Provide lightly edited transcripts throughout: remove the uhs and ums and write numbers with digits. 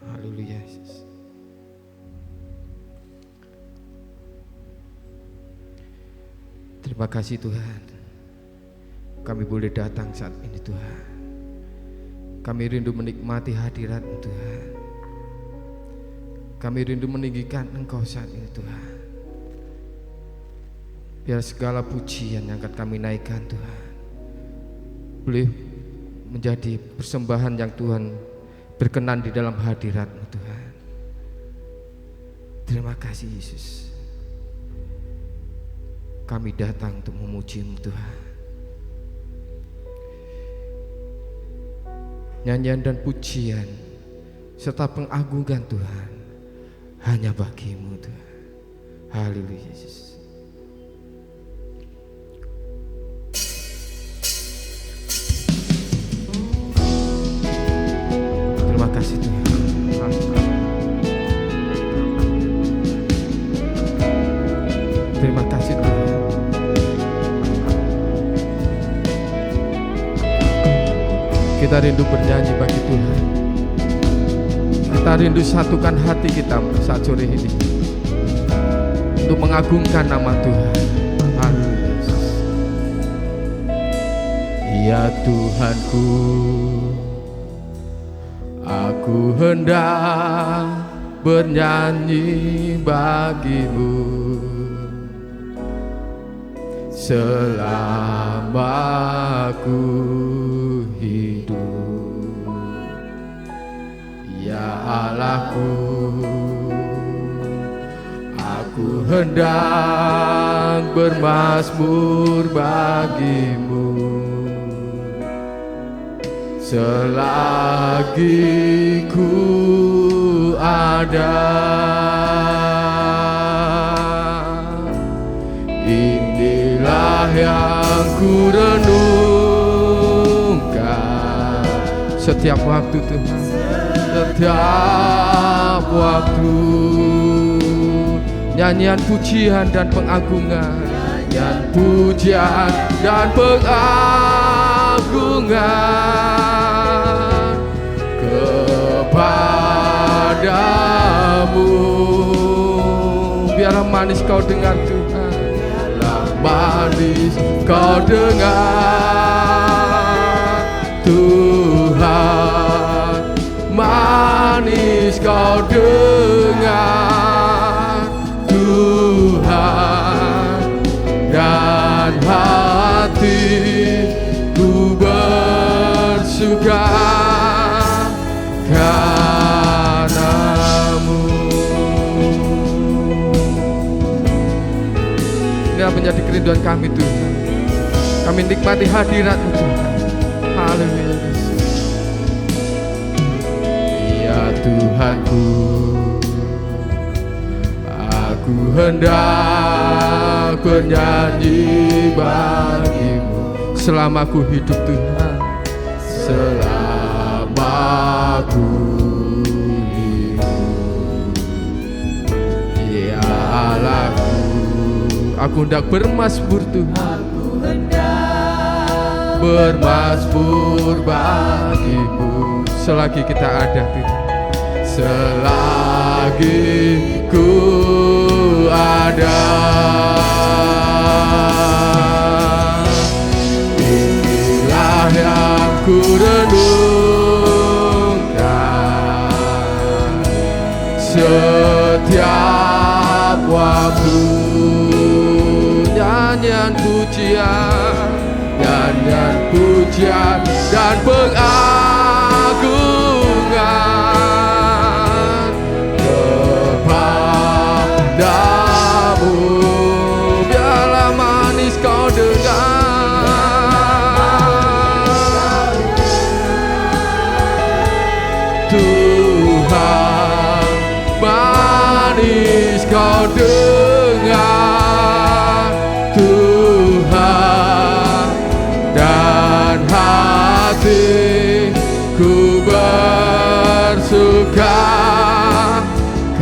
Haleluya Yesus. Terima kasih Tuhan, kami boleh datang saat ini Tuhan. Kami rindu menikmati hadirat-Mu Tuhan. Kami rindu meninggikan Engkau saat ini Tuhan. Biar segala pujian yang akan kami naikkan Tuhan boleh menjadi persembahan yang Tuhan berkenan di dalam hadirat-Mu Tuhan. Terima kasih Yesus. Kami datang untuk memuji-Mu Tuhan. Nyanyian dan pujian serta pengagungan Tuhan hanya bagi-Mu Tuhan. Haleluya Yesus. Terima kasih Tuhan. Terima kasih Tuhan. Kita rindu bernyanyi bagi Tuhan. Kita rindu satukan hati kita saat sore ini untuk mengagungkan nama Tuhan. Haleluya Yesus. Ya Tuhanku, aku hendak bernyanyi bagi-Mu selama aku hidup. Ya Allahku, aku hendak bermazmur bagi-Mu selagi ku ada. Inilah yang ku renungkan setiap waktu Tuhan, setiap waktu. Nyanyian pujian dan pengagungan, nyanyian pujian dan pengagungan kepadamu. Biarlah manis kau dengar Tuhan, biarlah manis kau dengar Tuhan, manis kau dengar Tuhan, dan hatiku bersuka karena-Mu. Inilah menjadi kerinduan kami Tuhan. Kami nikmati hadirat-Mu Tuhan. Haleluya Yesus. Ya Tuhanku, aku hendak bernyanyi bagi-Mu selama aku hidup Tuhan. Selama aku hidup, ya Allahku, aku hendak bermazmur Tuhan. Aku hendak bermazmur bagi-Mu selagi kita ada Tuhan. Selagi ku ada, inilah yang ku renungkan setiap waktu. Nyanyian pujian, nyanyian pujian dan pengagungan kepadamu. Biarlah manis kau dengar Tuhan, manis kau dengar Tuhan, dan hatiku bersuka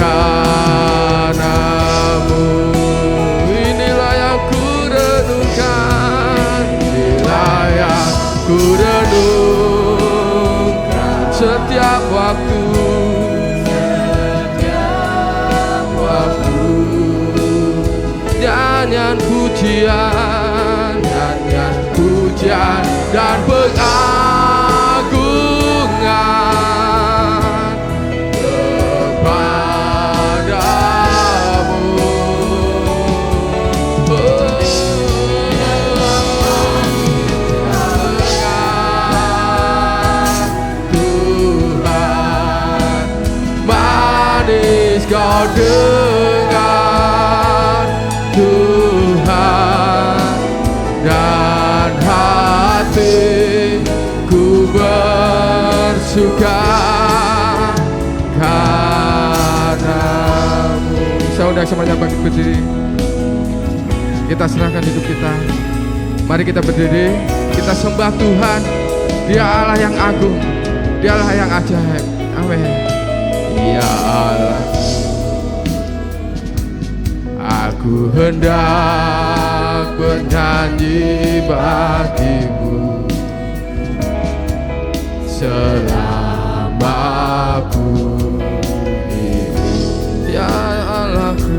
karena-Mu. Inilah yang ku renungkan, inilah yang ku renungkan setiap waktu. nyanyian pujian, nyanyian pujian dan pengagungan kepadamu. Tuhan, manis kau dengar Tuhan, dan hatiku bersuka karenamu. Saudara semuanya bangkit berdiri. Kita serahkan hidup kita. Mari kita berdiri, kita sembah Tuhan. Dia Allah yang agung, Dia Allah yang ajaib. Amin. Ya Allah, aku hendak bernyanyi bagimu selama aku hidup. Ya Allahku,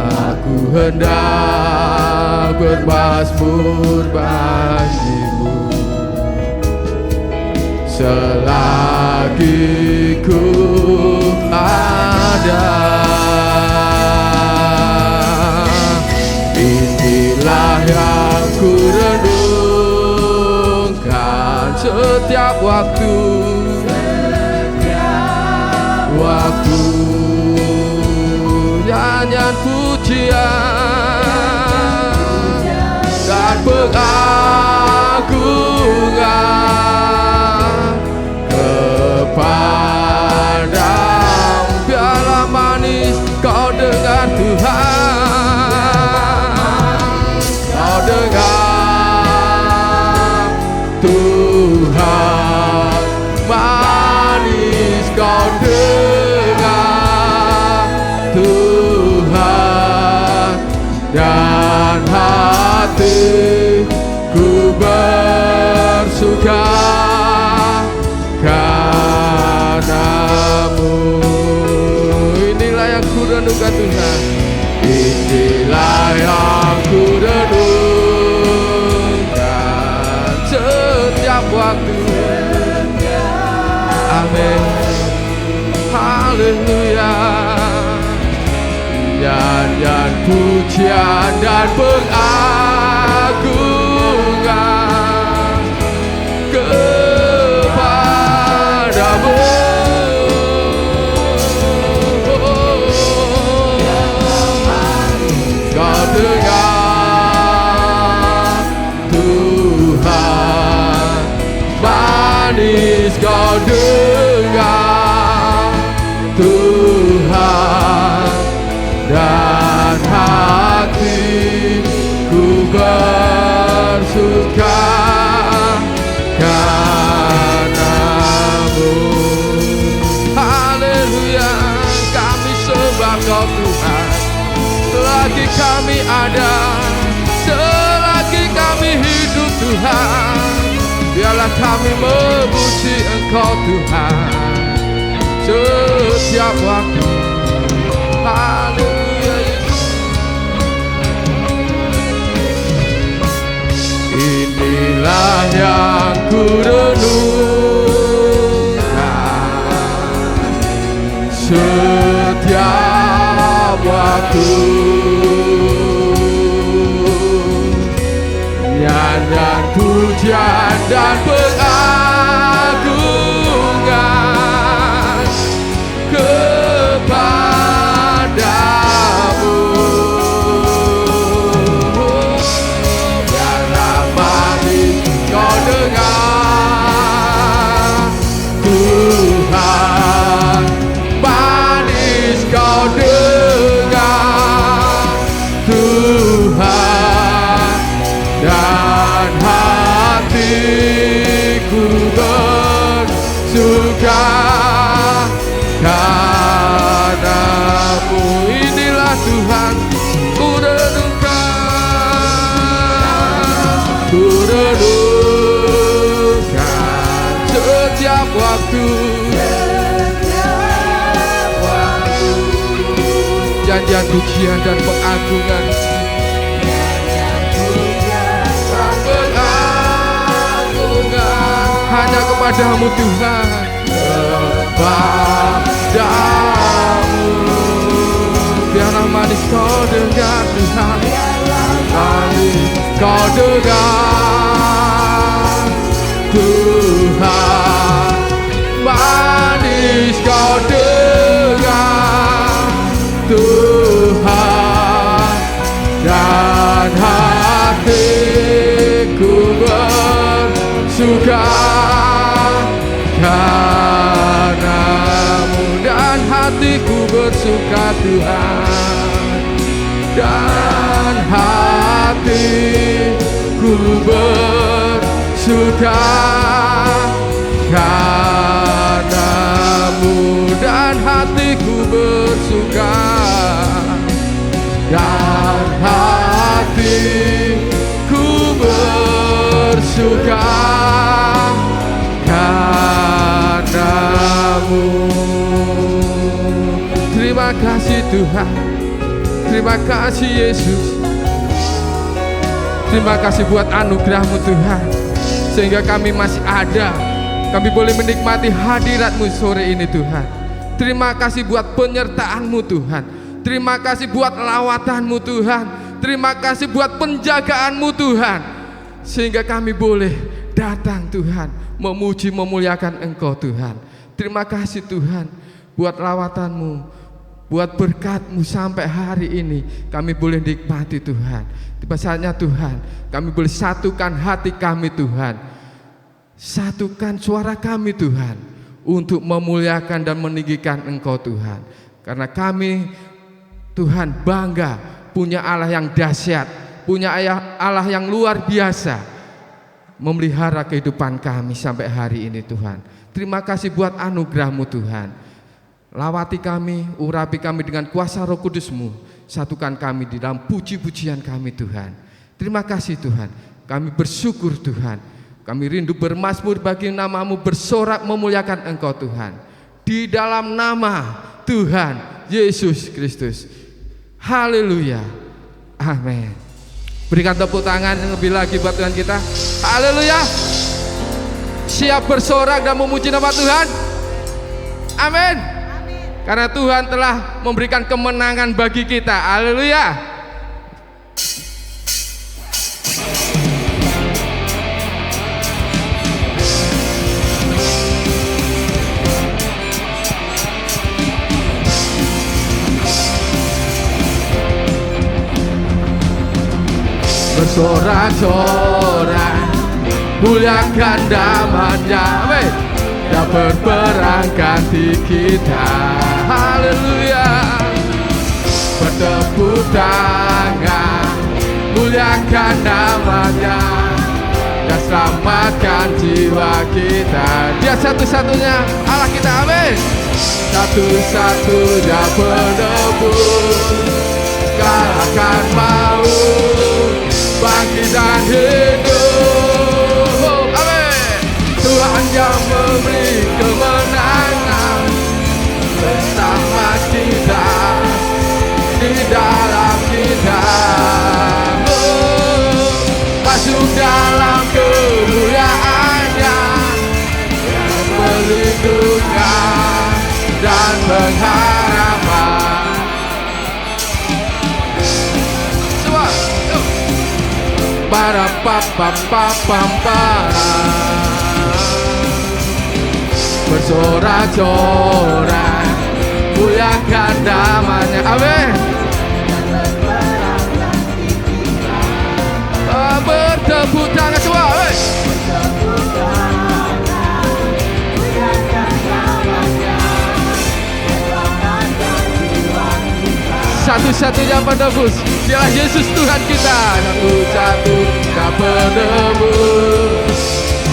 aku hendak bermazmur bagimu selagi ku ada. Inilah yang ku renungkan setiap waktu, nyanyian pujian dan pengagungan kepadamu. Biarlah manis kau dengar Tuhan, kau dengar Tuhan, manis kau dengar Tuhan, dan hatiku bersuka karenamu. Inilah yang ku renungkan Tuhan, inilah yang ku renungkan setiap waktu. Amin. Haleluya. Nyanyian pujian dan pengagungan kepadamu. Kau dengar Tuhan, manis kau dengar Tuhan, dan hatiku bersuka karenamu. Haleluya, kami sembah Kau Tuhan. Selagi kami ada, selagi kami hidup Tuhan, biarlah kami memuji Engkau Tuhan setiap waktu. Haleluya. Inilah yang ku renungkan setiap waktu, nyanyian pujian dan pengagungan kepadamu. Biarlah manis kau dengar Tuhan, manis kau dengar Tuhan, dan hatiku bersuka karenamu. Inilah Tuhan ku renungkan setiap waktu. nyanyian pujian dan pengagungan, hanya kepadamu Tuhan, kepadamu. Biarlah manis kau dengar Tuhan, manis kau dengar Tuhan, manis kau dengar Tuhan, dan hatiku bersuka karenamu, dan hatiku bersuka Tuhan, dan hatiku bersuka karenamu, dan hatiku bersuka, dan hatiku bersuka karenamu. Terima kasih Tuhan, terima kasih Yesus, terima kasih buat anugerah-Mu Tuhan, sehingga kami masih ada, kami boleh menikmati hadirat-Mu sore ini Tuhan. Terima kasih buat penyertaan-Mu Tuhan, terima kasih buat lawatan-Mu Tuhan, terima kasih buat penjagaan-Mu Tuhan, sehingga kami boleh datang Tuhan, memuji memuliakan Engkau Tuhan. Terima kasih Tuhan buat lawatan-Mu, buat berkat-Mu sampai hari ini kami boleh nikmati Tuhan. Tiba saatnya Tuhan, kami boleh satukan hati kami Tuhan, satukan suara kami Tuhan, untuk memuliakan dan meninggikan Engkau Tuhan. Karena kami Tuhan bangga punya Allah yang dahsyat, punya Allah yang luar biasa, memelihara kehidupan kami sampai hari ini Tuhan. Terima kasih buat anugerah-Mu Tuhan. Lawati kami, urapi kami dengan kuasa Roh Kudus-Mu, satukan kami di dalam puji-pujian kami Tuhan. Terima kasih Tuhan, kami bersyukur Tuhan, kami rindu bermazmur bagi nama-Mu, bersorak memuliakan Engkau Tuhan, di dalam nama Tuhan Yesus Kristus. Haleluya, amin. Berikan tepuk tangan yang lebih lagi buat Tuhan kita. Haleluya. Siap bersorak dan memuji nama Tuhan. Amin. Karena Tuhan telah memberikan kemenangan bagi kita. Haleluya. Bersorak-sorak, muliakan namanya, amin. Dan berperang ganti kita. Haleluya. Bertepuk tangan, muliakan namanya, dan selamatkan jiwa kita. Dia satu-satunya Allah kita, amin. Satu-satunya penebus, kalahkan maut, bangkit dan hidup, amin. Tuhan yang memberi kemenangan bersama kita, di dalam kita, masuk dalam kemuliaan-Nya, yang melindungan dan pengharapan. Semua, yuk. Para pam pam bersorak-sorak, muliakan namanya, amin. Bertepuk tangan semua, amin. Satu-satunya penebus, dialah Yesus Tuhan kita. Satu-satunya penebus,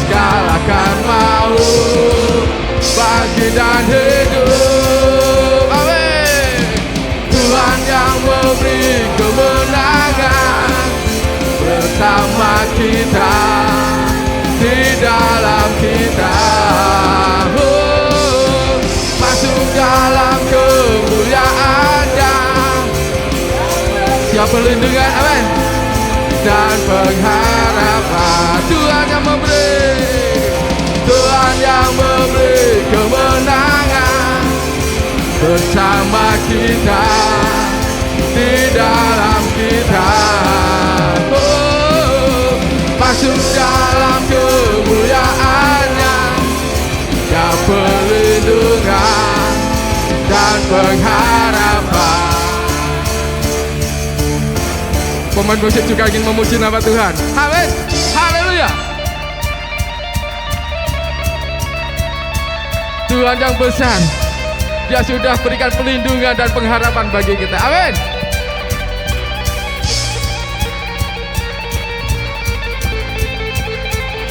kalahkan maut, bangkit dan hidup, amin. Tuhan yang memberi kemenangan bersama kita, di dalam kita, masuk dalam kemuliaan-Nya, perlindungan, amin, dan pengharapan. Tuhan yang memberi, Tuhan yang memberi kemenangan bersama kita, di dalam kita. Oh, masuk dalam kemuliaan-Nya, ya perlindungan dan pengharapan. Pemain musik juga ingin memuji nama Tuhan. Amin. Haleluya. Tuhan yang besar, Dia sudah berikan perlindungan dan pengharapan bagi kita. Amin.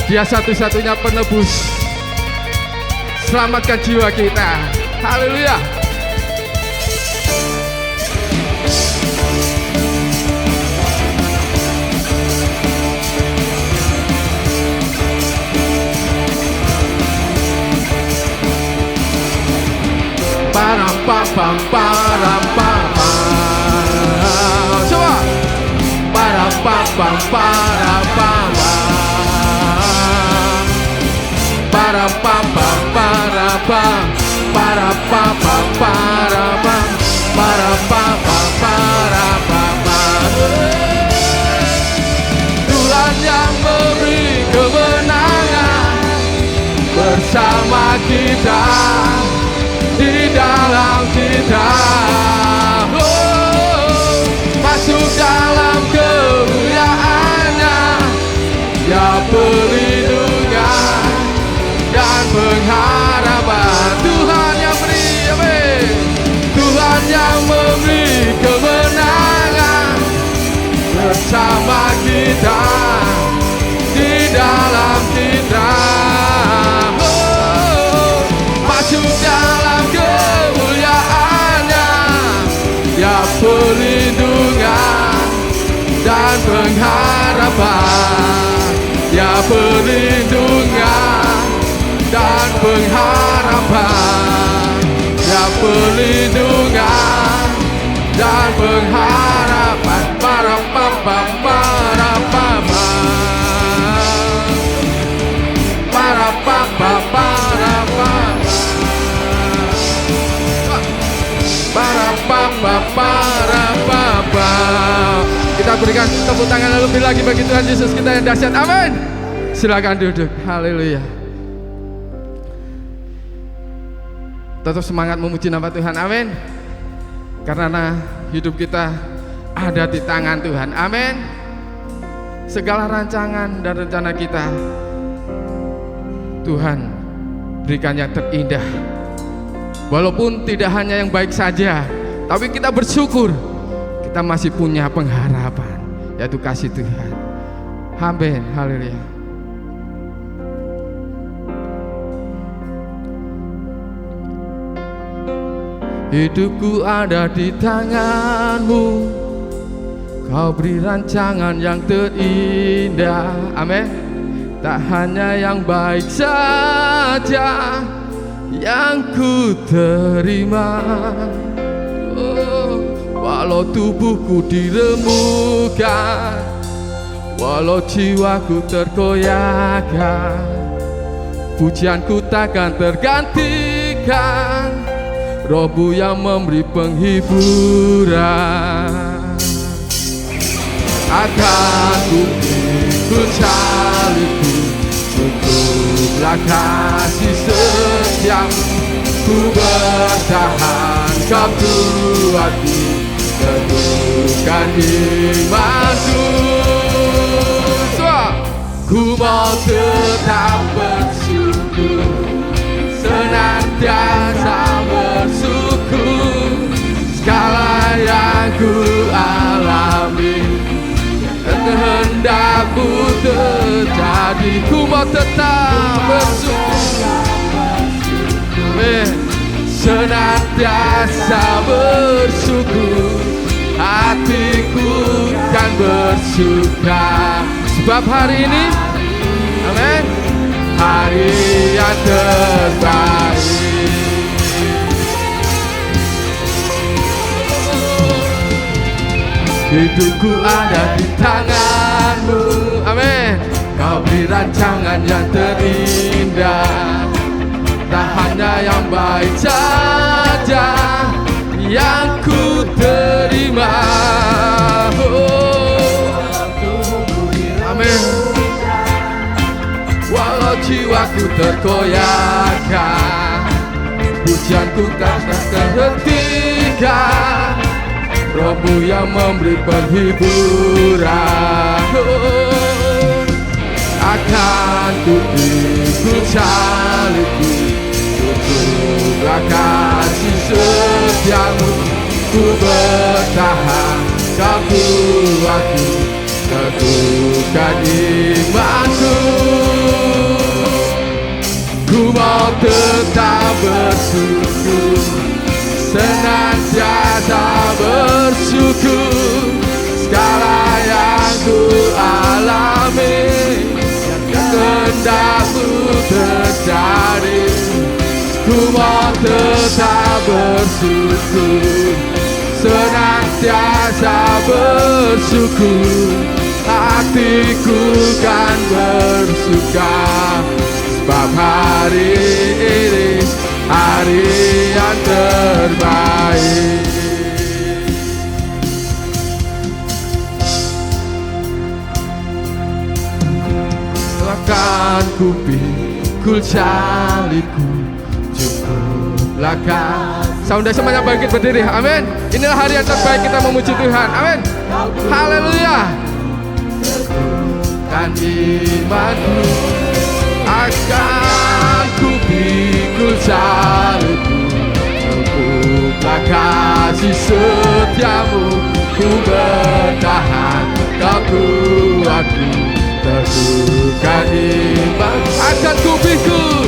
Dia satu-satunya penebus, selamatkan jiwa kita. Haleluya. Param pam pam param pam pam. Coba. Param pam pam param pam pam. Param pam pam param pam. Param pam pam param pam. Param pam pam param pam. Tuhan yang memberi kemenangan bersama kita, di dalam kita. Oh, masuk dalam kemuliaan-Nya, ya perlindungan dan pengharapan. Tuhan yang beri, amin. Tuhan yang memberi kemenangan bersama kita, di dalam kita. Oh, masuk dalam kemuliaan-Nya, ya perlindungan dan pengharapan, ya perlindungan dan pengharapan, ya perlindungan dan pengharapan. Para papa, para papa, para papa, para papa. Para papa, para papa. Kita berikan tepuk tangan lebih lagi bagi Tuhan Yesus kita yang dahsyat. Amin. Silakan duduk. Haleluya. Tetap semangat memuji nama Tuhan. Amin. Karena hidup kita ada di tangan Tuhan. Amin. Segala rancangan dan rencana kita, Tuhan berikan yang terindah. Walaupun tidak hanya yang baik saja, tapi kita bersyukur kita masih punya pengharapan, yaitu kasih Tuhan. Amin. Haleluya. Hidupku ada di tangan-Mu, Kau beri rancangan yang terindah. Amin. Tak hanya yang baik saja yang ku terima. Oh, walau tubuhku diremukkan, walau jiwaku terkoyakkan, pujianku takkan tergantikan Rohmu yang memberi penghiburan. Akan ku ikut salibku, cukuplah kasih setiamu. Ku bertahan, Kau Tuhanku, teguhkan imanku. Ku mau tetap bersyukur, senantiasa bersyukur. Segala yang ku alami, kehendak-Mu terjadi. Ku mau tetap bersyukur, senantiasa bersyukur. Hatiku kan bersuka, sebab hari ini, amin, hari yang terbaik. hidupku ada di tangan-Mu. Amin. Kau beri rancangan yang terindah, tak hanya yang baik saja yang ku terima. Amin. Walau jiwaku terkoyakkan, pujianku tak terhentikan, Roh-Mu yang memberi penghiburan. Akan ku pikul salibku, tutuplah kasih setiamu. Ku bertahan, Kau kuatku, teguhkan imanku. Ku mau tetap bersyukur, senantiasa bersyukur. Segala yang ku alami, kehendak-Mu terjadi. Ku mau tetap bersyukur, senantiasa bersyukur. Hatiku kan bersuka, sebab hari ini hari yang terbaik. Akan ku pikul salibku, cukuplah kasih. Saudara semuanya bangkit berdiri, amin. Inilah hari yang terbaik kita memuji Tuhan, amin. Haleluya. Dan imanku, akan ku pikul salibku, cukuplah kasih setiamu. Ku bertahan, Kau kuatku, teguhkan iman. Akan ku pikul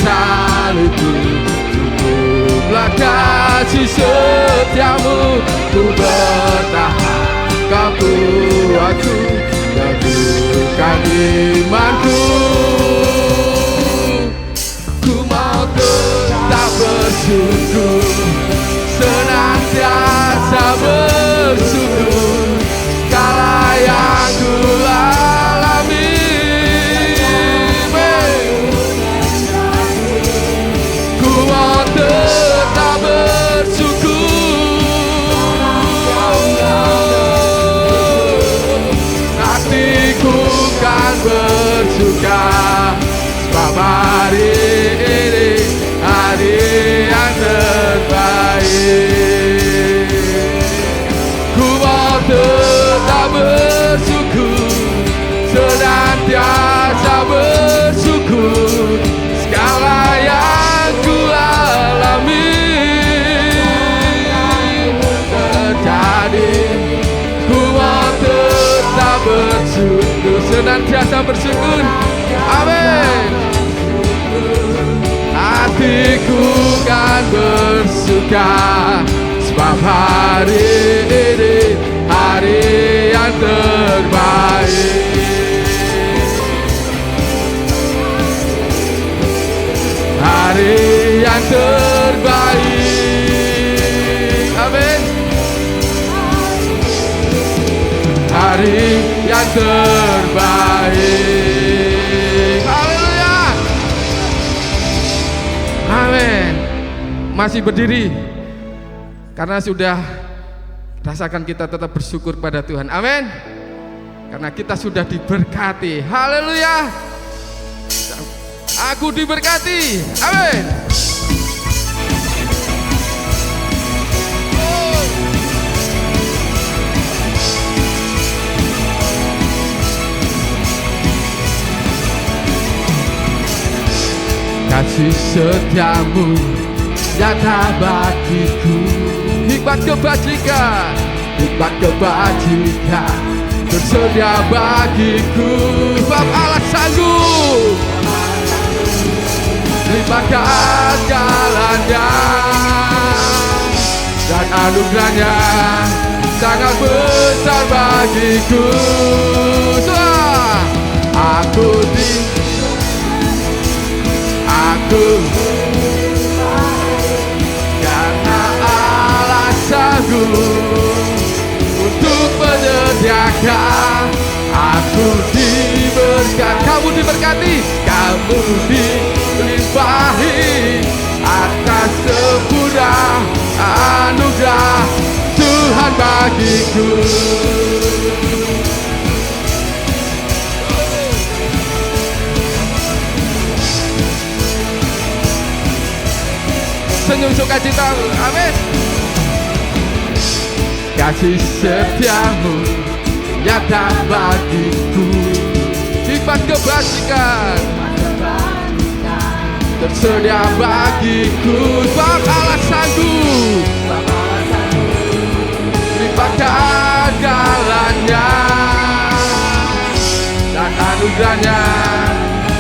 salibku, cukuplah kasih setiamu. Ku bertahan, Kau kuatku, teguhkan imanku. Ku mau tetap bersyukur, senantiasa bersyukur. Segala yang ku alami, ku mau tetap bersyukur. Hatiku kan bersuka, sebab hari ini hari yang terbaik. Ku mau tetap bersyukur, senantiasa bersyukur. Segala yang ku alami terjadi. Ku mau tetap bersyukur, senantiasa bersyukur. Amin. Hatiku kan bersuka, sebab hari ini hari yang terbaik. Hari yang terbaik. Amin. Hari yang terbaik. Haleluya. Amin. Masih berdiri karena sudah rasakan kita tetap bersyukur pada Tuhan. Amin. Karena kita sudah diberkati. Haleluya. Aku diberkati. Amin. Kasih setiamu nyata bagiku, hikmat kebajikan tersedia bagiku. Sebab Allah sanggup limpahkan jalannya, dan anugerahnya sangat besar bagiku. Aku karena Allah sanggup terjaga, aku diberkati. Kamu diberkati, kamu dilimpahi atas sempurna anugerah Tuhan bagiku. Senyum sukacita, amin. Kasih setiamu nyata bagiku, hikmat kebajikan tersedia bagiku. Sebab Allah sanggup limpahkan jalannya, dan anugerahnya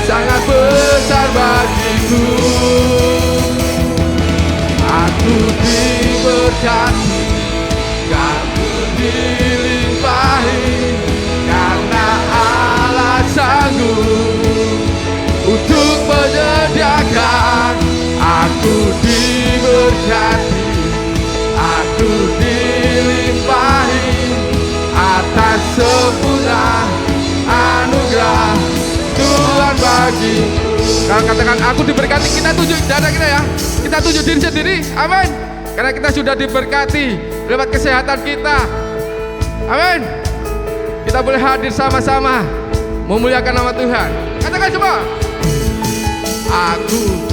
sangat besar bagiku. Aku diberkati, kamu dilimpahi, karena Allah sanggup untuk menyediakan. Aku diberkati, aku dilimpahi atas sempurna anugerah Tuhan bagiku. Kalau katakan aku diberkati, kita tunjuk dada kita ya. Kita tunjuk diri sendiri, amin. Karena kita sudah diberkati lewat kesehatan kita, amin. Kita boleh hadir sama-sama memuliakan nama Tuhan. Katakan semua, aku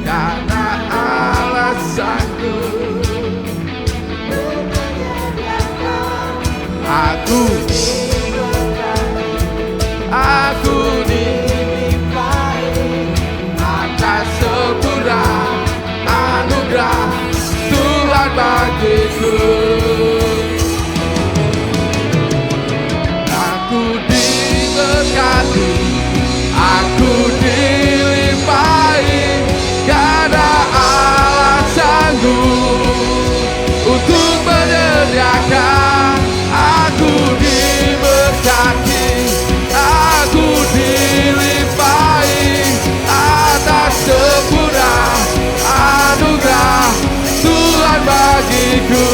karena Allah sanggup. Aku dilimpahi atas sempurna anugerah Tuhan bagiku. Aku diberkati, aku dilimpahi, karena Allah sanggup untuk menyediakan. Aku diberkati, aku dilimpahi atas sempurna anugerah Tuhan bagiku.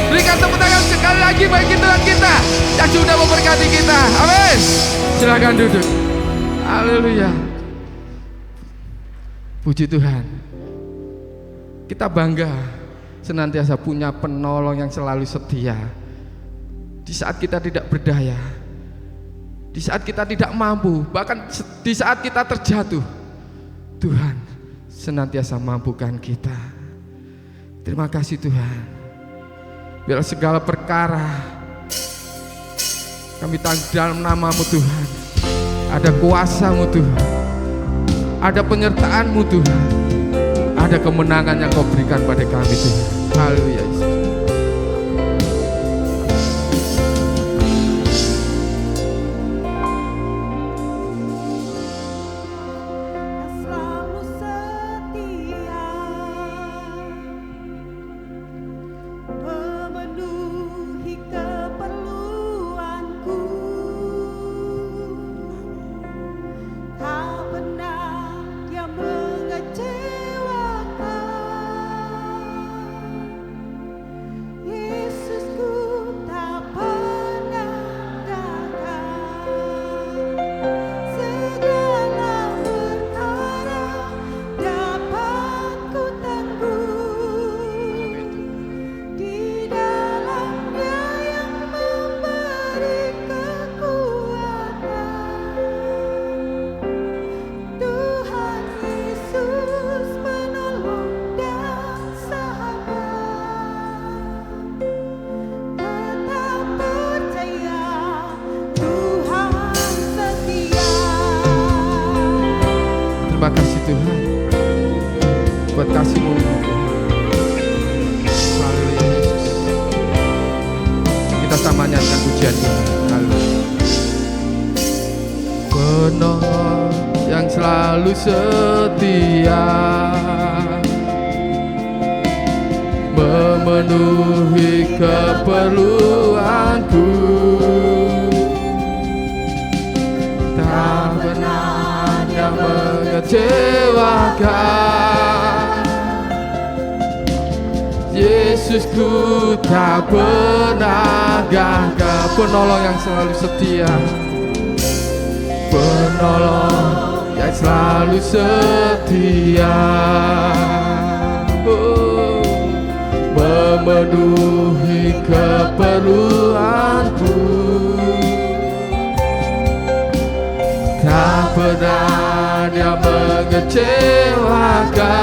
Berikan tepuk tangan sekali lagi bagi Tuhan kita yang sudah memberkati kita, amin. Silakan duduk. Haleluya. Puji Tuhan. Kita bangga senantiasa punya penolong yang selalu setia. Di saat kita tidak berdaya, di saat kita tidak mampu, bahkan di saat kita terjatuh, Tuhan senantiasa mampukan kita. Terima kasih Tuhan. Biar segala perkara kami tanggung dalam nama-Mu Tuhan. Ada kuasa-Mu Tuhan, ada penyertaan-Mu Tuhan, ada kemenangan yang Kau berikan pada kami Tuhan. Haleluya Yesus. Terima kasih Tuhan buat kasih-Mu Haleluya Yesus. Kita sama nyanyikan pujian ini. Haleluya. Penolong yang selalu setia, memenuhi keperluanku. Tak pernah Dia mengecewakan. Yesusku tak pernah gagal. Penolong yang selalu setia, penolong yang selalu setia, memenuhi keperluanku. Tak pernah Dia mengecewakan.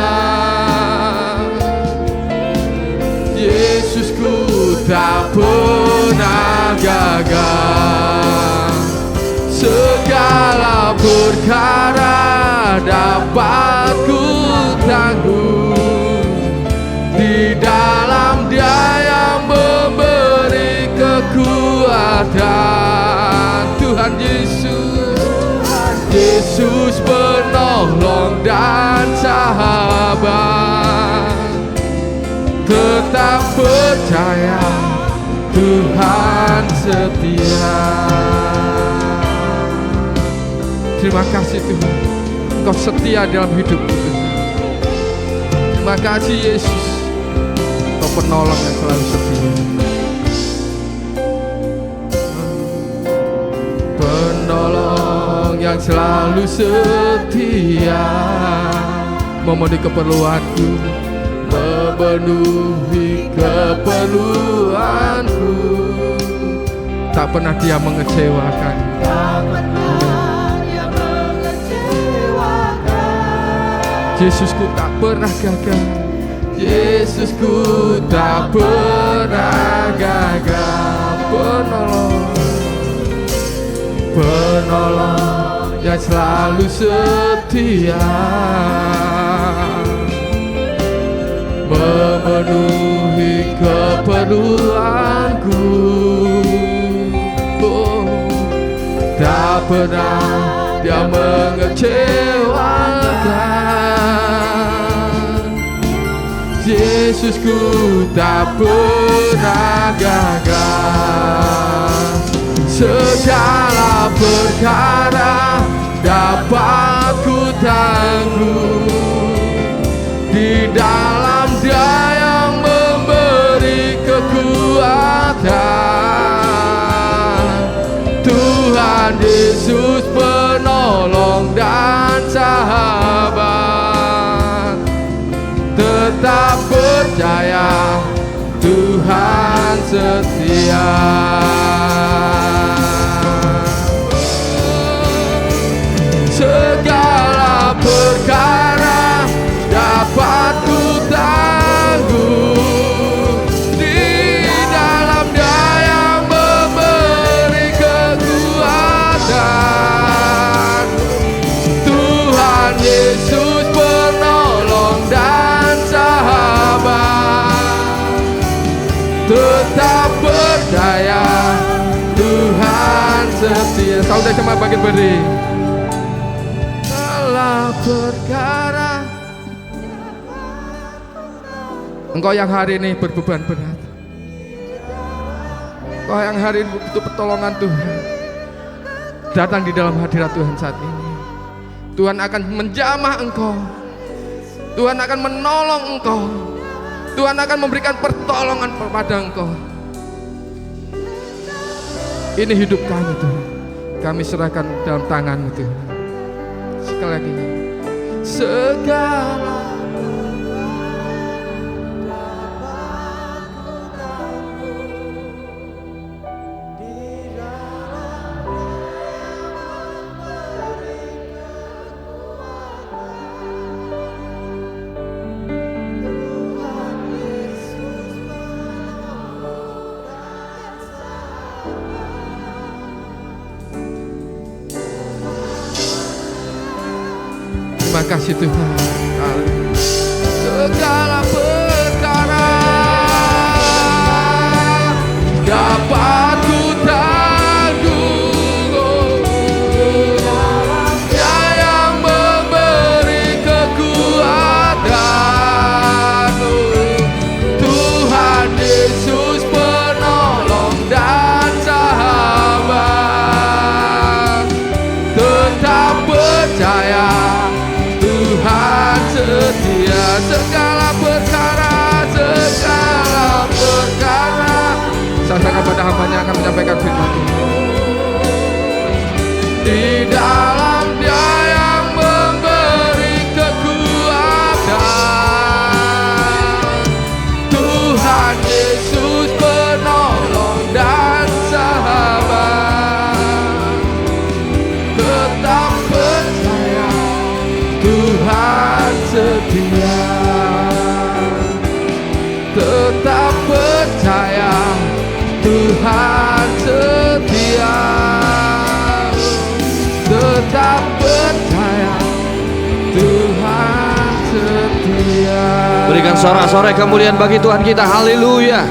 Yesusku tak pernah gagal. Segala perkara dapat ku tanggung di dalam Dia yang memberi kekuatan. Tuhan Yesus penolong dan sahabat. Tetap percaya Tuhan setia. Terima kasih Tuhan, Engkau setia dalam hidupku Tuhan. Terima kasih Yesus, Engkau penolong yang selalu setia. Penolong yang selalu setia, memenuhi keperluanku, memenuhi keperluanku. Tak pernah Dia mengecewakan. Tak pernah Dia mengecewakan. Yesusku tak pernah gagal. Yesusku tak pernah gagal. Penolong yang selalu setia, memenuhi keperluanku. Tak pernah Dia mengecewakan. Yesusku tak pernah gagal. Segala perkara dapat ku tanggung di dalam Dia yang memberi kekuatan. Tuhan Yesus penolong dan sahabat. Tetap percaya Tuhan setia. Segala perkara dapat ku tanggung di dalam Dia yang memberi kekuatan. Tuhan Yesus penolong dan sahabat. Tetap percaya Tuhan setia. Saudara cuma bagian beri. Perkara Engkau yang hari ini berbeban berat, Engkau yang hari ini butuh pertolongan Tuhan, datang di dalam hadirat Tuhan saat ini. Tuhan akan menjamah engkau, Tuhan akan menolong engkau, Tuhan akan memberikan pertolongan kepada engkau. Ini hidup kami Tuhan, kami serahkan dalam tangan-Mu Tuhan. Sekali lagi, segala terima kasih Tuhan. Segala perkara dapat ku tanggung, Dia yang memberi kekuatan. firman Tuhan. Di dalam Dia yang memberi kekuatan, Tuhan Yesus penolong dan sahabat. Tetap percaya, Tuhan setia. Tetap percaya, Tuhan setia. Tetap percaya, Tuhan setia. Berikan sorak-sorai kemuliaan bagi Tuhan kita. Haleluya.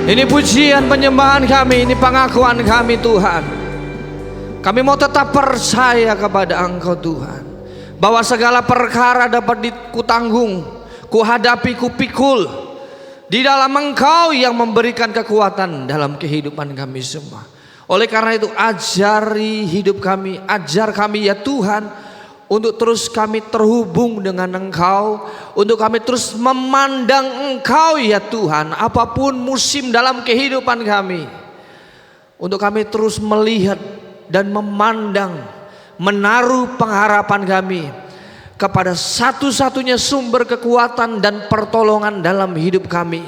Ini pujian penyembahan kami, ini pengakuan kami Tuhan. Kami mau tetap percaya kepada Engkau Tuhan, bahwa segala perkara dapat kutanggung, kuhadapi, kupikul di dalam Engkau yang memberikan kekuatan dalam kehidupan kami semua. Oleh karena itu ajari hidup kami, ajar kami ya Tuhan, untuk terus kami terhubung dengan Engkau, untuk kami terus memandang Engkau ya Tuhan, apapun musim dalam kehidupan kami, untuk kami terus melihat dan memandang, menaruh pengharapan kami kepada satu-satunya sumber kekuatan dan pertolongan dalam hidup kami,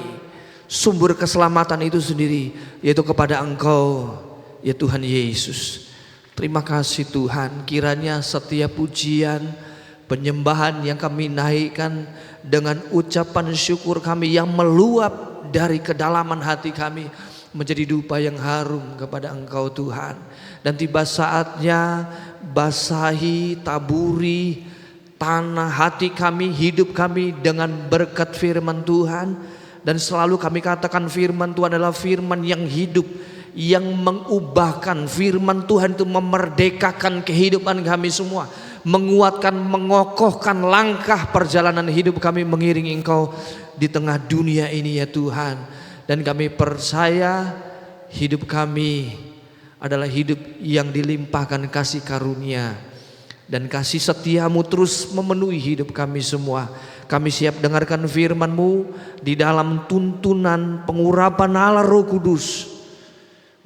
sumber keselamatan itu sendiri, yaitu kepada Engkau ya Tuhan Yesus. Terima kasih Tuhan, kiranya setiap pujian, penyembahan yang kami naikkan dengan ucapan syukur kami yang meluap dari kedalaman hati kami menjadi dupa yang harum kepada Engkau Tuhan. Dan tiba saatnya basahi, taburi tanah hati kami, hidup kami dengan berkat firman Tuhan. Dan selalu kami katakan firman Tuhan adalah firman yang hidup, yang mengubahkan. Firman Tuhan itu memerdekakan kehidupan kami semua, menguatkan, mengokohkan langkah perjalanan hidup kami mengiringi Engkau di tengah dunia ini ya Tuhan. Dan kami percaya hidup kami adalah hidup yang dilimpahkan kasih karunia, dan kasih setiamu terus memenuhi hidup kami semua. Kami siap dengarkan firman-Mu di dalam tuntunan pengurapan Allah Roh Kudus,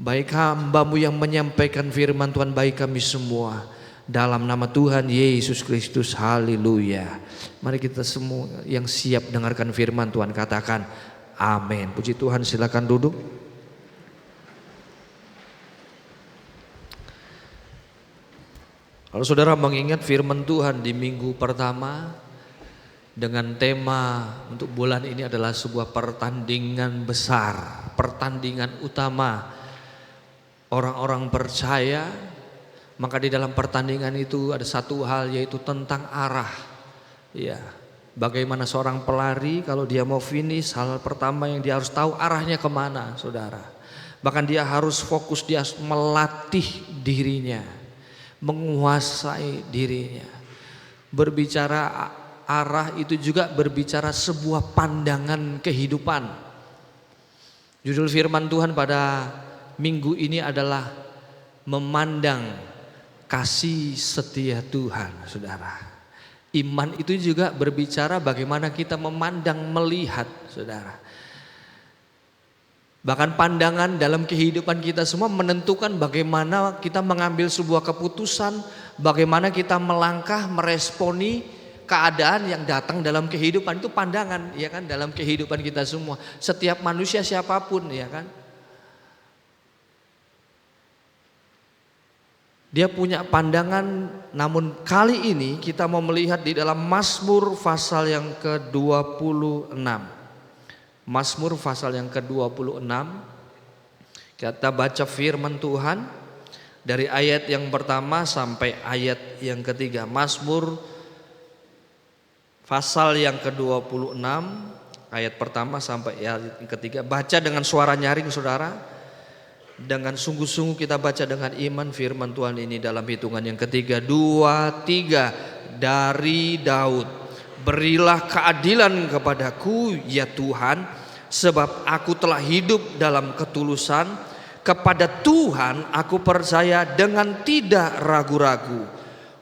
baik hamba-Mu yang menyampaikan firman Tuhan, baik kami semua, dalam nama Tuhan Yesus Kristus. Haleluya. Mari kita semua yang siap dengarkan firman Tuhan katakan amin. Puji Tuhan, silakan duduk. Kalau saudara mengingat firman Tuhan di minggu pertama dengan tema untuk bulan ini adalah sebuah pertandingan besar, pertandingan utama orang-orang percaya, maka di dalam pertandingan itu ada satu hal, yaitu tentang arah. Ya, bagaimana seorang pelari kalau dia mau finish, hal pertama yang dia harus tahu arahnya kemana, saudara. Bahkan dia harus fokus, dia harus melatih dirinya, menguasai dirinya. Berbicara arah itu juga berbicara sebuah pandangan kehidupan. Judul firman Tuhan pada minggu ini adalah memandang kasih setia Tuhan, saudara. Iman itu juga berbicara bagaimana kita memandang, melihat, saudara. Bahkan pandangan dalam kehidupan kita semua menentukan bagaimana kita mengambil sebuah keputusan, bagaimana kita melangkah, meresponi keadaan yang datang dalam kehidupan. Itu pandangan, ya kan, dalam kehidupan kita semua. Setiap manusia siapapun, ya kan, dia punya pandangan. Namun kali ini kita mau melihat di dalam Mazmur pasal yang ke-26. Mazmur pasal yang ke-26. Kita baca firman Tuhan dari ayat yang pertama sampai ayat yang ketiga. Mazmur pasal yang ke-26 ayat pertama sampai ayat yang ketiga. Baca dengan suara nyaring, saudara. Dengan sungguh-sungguh kita baca dengan iman firman Tuhan ini dalam hitungan yang ketiga, 2, 3. Dari Daud. Berilah keadilan kepadaku ya Tuhan, sebab aku telah hidup dalam ketulusan. Kepada Tuhan aku percaya dengan tidak ragu-ragu.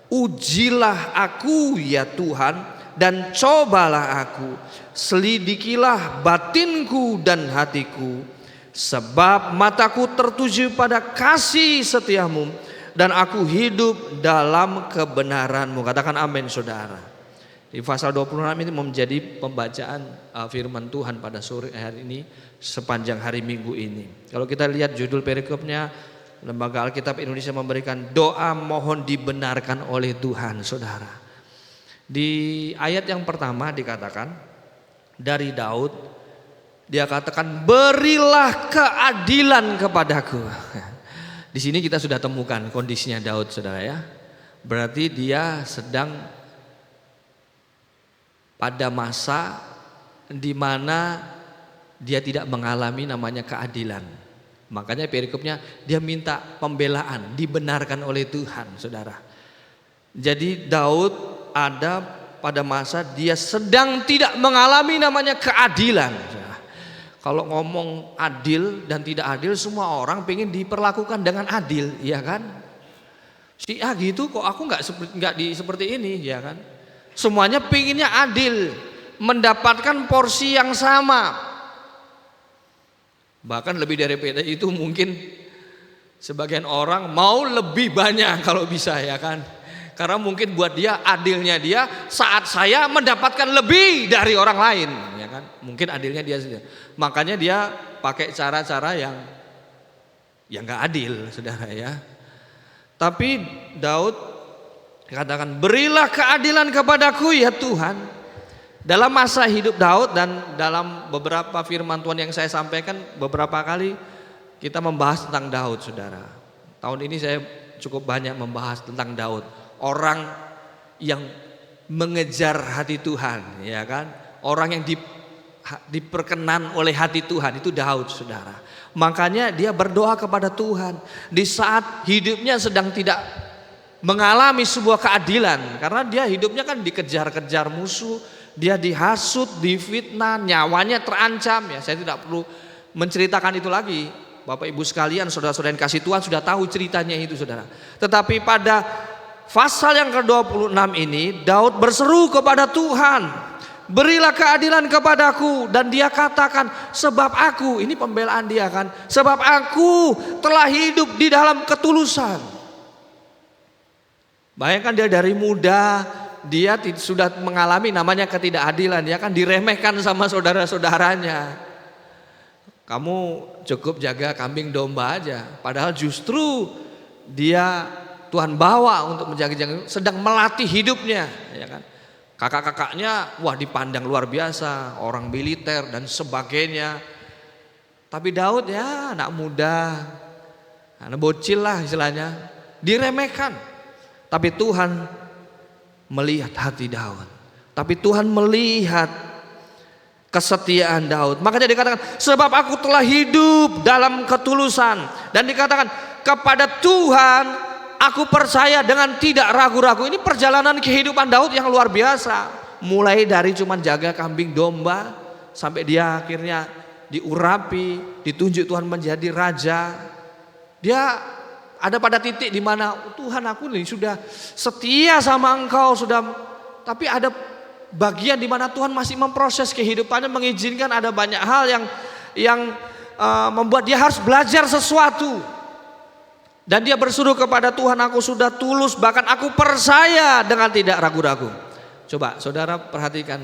Ujilah aku ya Tuhan, dan cobalah aku. Selidikilah batinku dan hatiku. Sebab mataku tertuju pada kasih setiamu, dan aku hidup dalam kebenaranmu. Katakan amin saudara. Di pasal 26 ini menjadi pembacaan firman Tuhan pada sore hari ini sepanjang hari Minggu ini. Kalau kita lihat judul perikopnya, Lembaga Alkitab Indonesia memberikan doa mohon dibenarkan oleh Tuhan, saudara. Di ayat yang pertama dikatakan dari Daud, dia katakan berilah keadilan kepadaku. Di sini kita sudah temukan kondisinya Daud, saudara ya. Berarti dia sedang pada masa di mana dia tidak mengalami namanya keadilan. Makanya perikopnya dia minta pembelaan, dibenarkan oleh Tuhan, saudara. Jadi Daud ada pada masa dia sedang tidak mengalami namanya keadilan. Kalau ngomong adil dan tidak adil, semua orang pengen diperlakukan dengan adil, ya kan? Si A gitu, kok aku nggak seperti ini, ya kan? Semuanya pengennya adil, mendapatkan porsi yang sama. Bahkan lebih daripada itu mungkin sebagian orang mau lebih banyak kalau bisa, ya kan? Karena mungkin buat dia adilnya dia saat saya mendapatkan lebih dari orang lain, ya kan? Mungkin adilnya dia saja. Makanya dia pakai cara-cara yang nggak adil, saudara ya. Tapi Daud katakan berilah keadilan kepadaku ya Tuhan. Dalam masa hidup Daud dan dalam beberapa firman Tuhan yang saya sampaikan beberapa kali kita membahas tentang Daud, saudara. Tahun ini saya cukup banyak membahas tentang Daud. Orang yang mengejar hati Tuhan, ya kan? Orang yang diperkenan oleh hati Tuhan itu Daud, saudara. Makanya dia berdoa kepada Tuhan di saat hidupnya sedang tidak mengalami sebuah keadilan, karena dia hidupnya kan dikejar-kejar musuh, dia dihasut, difitnah, nyawanya terancam. Ya, saya tidak perlu menceritakan itu lagi. Bapak Ibu sekalian, saudara-saudara yang kasih Tuhan sudah tahu ceritanya itu, saudara. Tetapi pada pasal yang ke-26 ini Daud berseru kepada Tuhan, berilah keadilan kepadaku. Dan dia katakan sebab aku, ini pembelaan dia kan, sebab aku telah hidup di dalam ketulusan. Bayangkan dia dari muda dia sudah mengalami namanya ketidakadilan, dia kan diremehkan sama saudara-saudaranya. Kamu cukup jaga kambing domba aja, padahal justru dia Tuhan bawa untuk menjaga, sedang melatih hidupnya, ya kan? Kakak-kakaknya wah dipandang luar biasa, orang militer dan sebagainya. Tapi Daud ya anak muda, anak bocil lah istilahnya, diremehkan. Tapi Tuhan melihat hati Daud. Tapi Tuhan melihat kesetiaan Daud. Makanya dikatakan sebab aku telah hidup dalam ketulusan. Dan dikatakan kepada Tuhan aku percaya dengan tidak ragu-ragu. Ini perjalanan kehidupan Daud yang luar biasa. Mulai dari cuman jaga kambing domba sampai dia akhirnya diurapi, ditunjuk Tuhan menjadi raja. Dia ada pada titik di mana Tuhan aku nih sudah setia sama Engkau, sudah, tapi ada bagian di mana Tuhan masih memproses kehidupannya, mengizinkan ada banyak hal yang membuat dia harus belajar sesuatu. Dan dia berseru kepada Tuhan, aku sudah tulus, bahkan aku percaya dengan tidak ragu-ragu. Coba saudara perhatikan,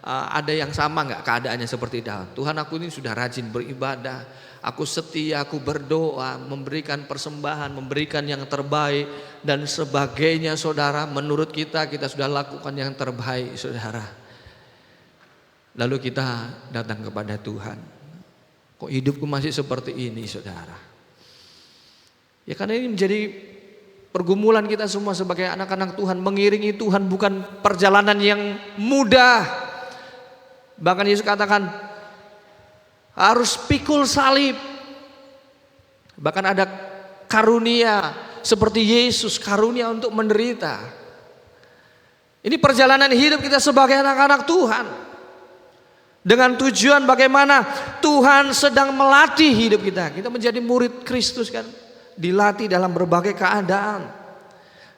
ada yang sama nggak keadaannya seperti Daud? Tuhan aku ini sudah rajin beribadah, aku setia, aku berdoa, memberikan persembahan, memberikan yang terbaik dan sebagainya, saudara. Menurut kita sudah lakukan yang terbaik, saudara. Lalu kita datang kepada Tuhan, kok hidupku masih seperti ini, saudara? Ya karena ini menjadi pergumulan kita semua sebagai anak-anak Tuhan. Mengiringi Tuhan bukan perjalanan yang mudah. Bahkan Yesus katakan harus pikul salib. Bahkan ada karunia seperti Yesus, karunia untuk menderita. Ini perjalanan hidup kita sebagai anak-anak Tuhan. Dengan tujuan bagaimana Tuhan sedang melatih hidup kita. Kita menjadi murid Kristus kan. Dilatih dalam berbagai keadaan.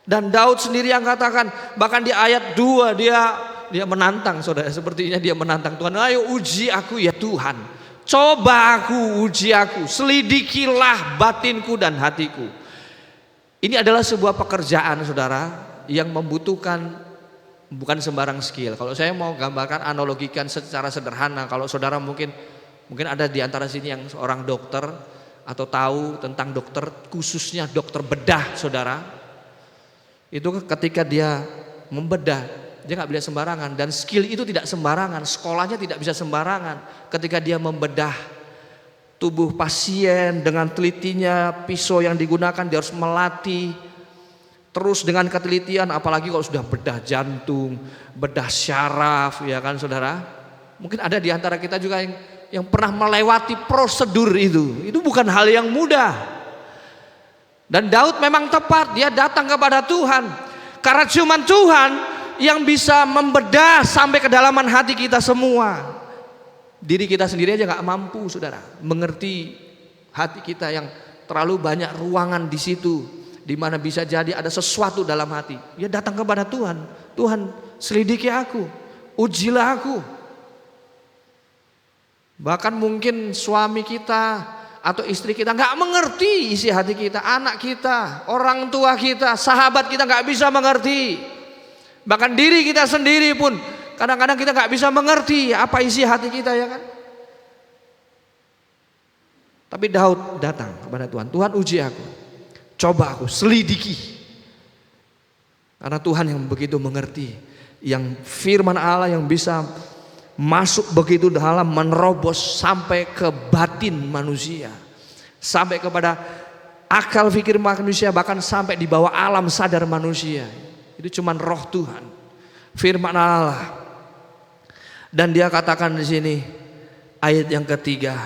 Dan Daud sendiri yang katakan, bahkan di ayat 2 dia menantang, saudara. Sepertinya dia menantang Tuhan, ayo uji aku ya Tuhan, Coba aku, uji aku, selidikilah batinku dan hatiku. Ini adalah sebuah pekerjaan saudara yang membutuhkan bukan sembarang skill. Kalau saya mau gambarkan, analogikan secara sederhana, kalau saudara mungkin ada di antara sini yang seorang dokter atau tahu tentang dokter, khususnya dokter bedah saudara. Itu ketika dia membedah, dia nggak bisa sembarangan, dan skill itu tidak sembarangan, sekolahnya tidak bisa sembarangan. Ketika dia membedah tubuh pasien dengan telitinya, pisau yang digunakan dia harus melatih terus dengan ketelitian, apalagi kalau sudah bedah jantung, bedah syaraf, ya kan saudara. Mungkin ada di antara kita juga yang pernah melewati prosedur itu bukan hal yang mudah. Dan Daud memang tepat, dia datang kepada Tuhan karena cuma Tuhan yang bisa membedah sampai kedalaman hati kita semua. Diri kita sendiri aja gak mampu saudara mengerti hati kita yang terlalu banyak ruangan di situ, di mana bisa jadi ada sesuatu dalam hati. Ya datang kepada Tuhan, Tuhan selidiki aku, ujilah aku. Bahkan mungkin suami kita atau istri kita gak mengerti isi hati kita, anak kita, orang tua kita, sahabat kita gak bisa mengerti. Bahkan diri kita sendiri pun kadang-kadang kita gak bisa mengerti apa isi hati kita, ya kan. Tapi Daud datang kepada Tuhan, Tuhan uji aku, coba aku, selidiki. Karena Tuhan yang begitu mengerti, yang firman Allah yang bisa masuk begitu dalam, menerobos sampai ke batin manusia, sampai kepada akal fikir manusia, bahkan sampai di bawah alam sadar manusia. Itu cuman roh Tuhan, firman Allah. Dan dia katakan di sini ayat yang ketiga,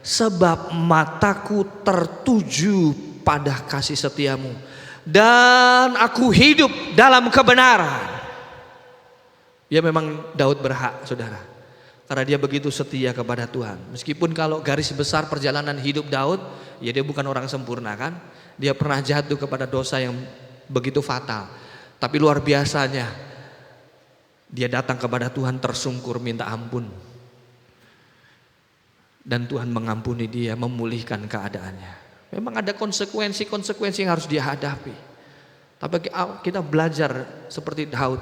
sebab mataku tertuju pada kasih setiamu dan aku hidup dalam kebenaran. Ya memang Daud berhak saudara, karena dia begitu setia kepada Tuhan. Meskipun kalau garis besar perjalanan hidup Daud, ya dia bukan orang sempurna kan. Dia pernah jatuh kepada dosa yang begitu fatal. Tapi luar biasanya dia datang kepada Tuhan tersungkur minta ampun. Dan Tuhan mengampuni dia, memulihkan keadaannya. Memang ada konsekuensi-konsekuensi yang harus dia hadapi. Tapi kita belajar seperti Daud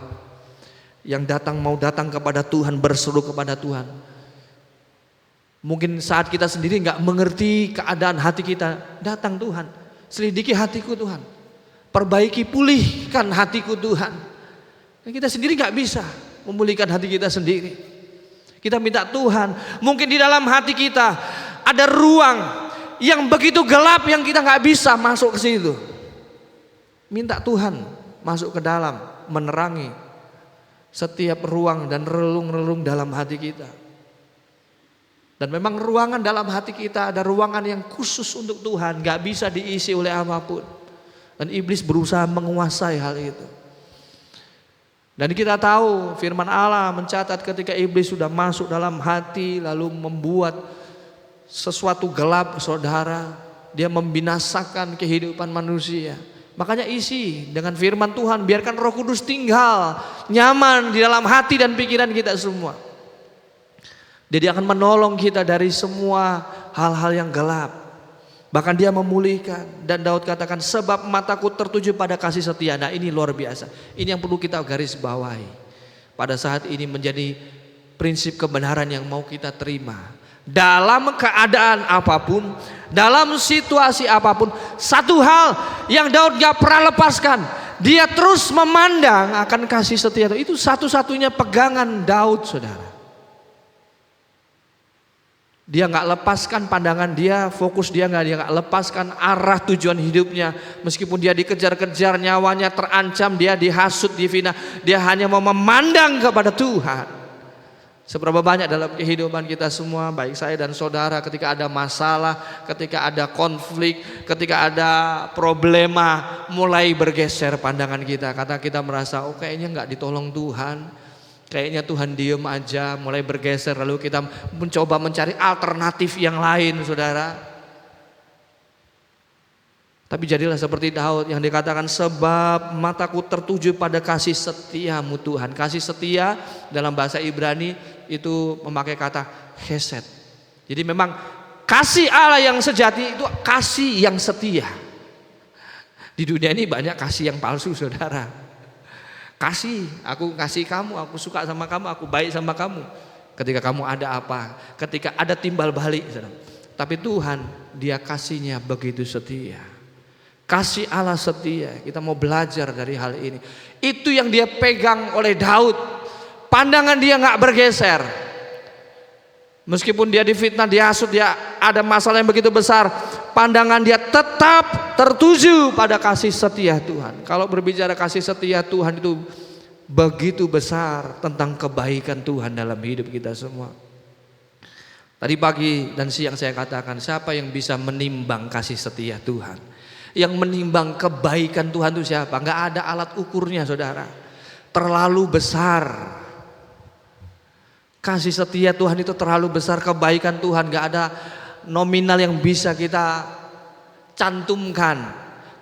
yang mau datang kepada Tuhan, berseru kepada Tuhan. Mungkin saat kita sendiri gak mengerti keadaan hati kita, datang Tuhan, selidiki hatiku Tuhan. Perbaiki, pulihkan hatiku Tuhan. Kita sendiri gak bisa memulihkan hati kita sendiri. Kita minta Tuhan, mungkin di dalam hati kita ada ruang yang begitu gelap yang kita gak bisa masuk ke situ. Minta Tuhan masuk ke dalam, menerangi setiap ruang dan relung-relung dalam hati kita. Dan memang ruangan dalam hati kita ada ruangan yang khusus untuk Tuhan, gak bisa diisi oleh apapun. Dan iblis berusaha menguasai hal itu. Dan kita tahu firman Allah mencatat ketika iblis sudah masuk dalam hati lalu membuat sesuatu gelap saudara, dia membinasakan kehidupan manusia. Makanya isi dengan firman Tuhan, biarkan Roh Kudus tinggal nyaman di dalam hati dan pikiran kita semua. Dia akan menolong kita dari semua hal-hal yang gelap. Bahkan dia memulihkan. Dan Daud katakan, sebab mataku tertuju pada kasih setia. Nah ini luar biasa. Ini yang perlu kita garis bawahi. Pada saat ini menjadi prinsip kebenaran yang mau kita terima. Dalam keadaan apapun, dalam situasi apapun, satu hal yang Daud gak pernah lepaskan, dia terus memandang akan kasih setia. Itu satu-satunya pegangan Daud saudara. Dia gak lepaskan pandangan dia, fokus dia gak lepaskan arah tujuan hidupnya. Meskipun dia dikejar-kejar, nyawanya terancam, dia dihasut, difitnah, dia hanya mau memandang kepada Tuhan. Seberapa banyak dalam kehidupan kita semua, baik saya dan saudara, ketika ada masalah, ketika ada konflik, ketika ada problema, mulai bergeser pandangan kita. Kata kita merasa, oh kayaknya gak ditolong Tuhan, kayaknya Tuhan diem aja, mulai bergeser. Lalu kita mencoba mencari alternatif yang lain saudara. Tapi jadilah seperti Daud yang dikatakan, sebab mataku tertuju pada kasih setiamu Tuhan. Kasih setia dalam bahasa Ibrani itu memakai kata chesed. Jadi memang kasih Allah yang sejati itu kasih yang setia. Di dunia ini banyak kasih yang palsu, saudara. Kasih, aku kasih kamu, aku suka sama kamu, aku baik sama kamu. Ketika kamu ada apa, ketika ada timbal balik, saudara. Tapi Tuhan, Dia kasihnya begitu setia. Kasih Allah setia. Kita mau belajar dari hal ini. Itu yang Dia pegang oleh Daud. Pandangan dia nggak bergeser. Meskipun dia difitnah, dihasut, dia ada masalah yang begitu besar, pandangan dia tetap tertuju pada kasih setia Tuhan. Kalau berbicara kasih setia Tuhan itu begitu besar tentang kebaikan Tuhan dalam hidup kita semua. Tadi pagi dan siang saya katakan, siapa yang bisa menimbang kasih setia Tuhan? Yang menimbang kebaikan Tuhan itu siapa? Nggak ada alat ukurnya, saudara. Terlalu besar. Kasih setia Tuhan itu terlalu besar, kebaikan Tuhan gak ada nominal yang bisa kita cantumkan.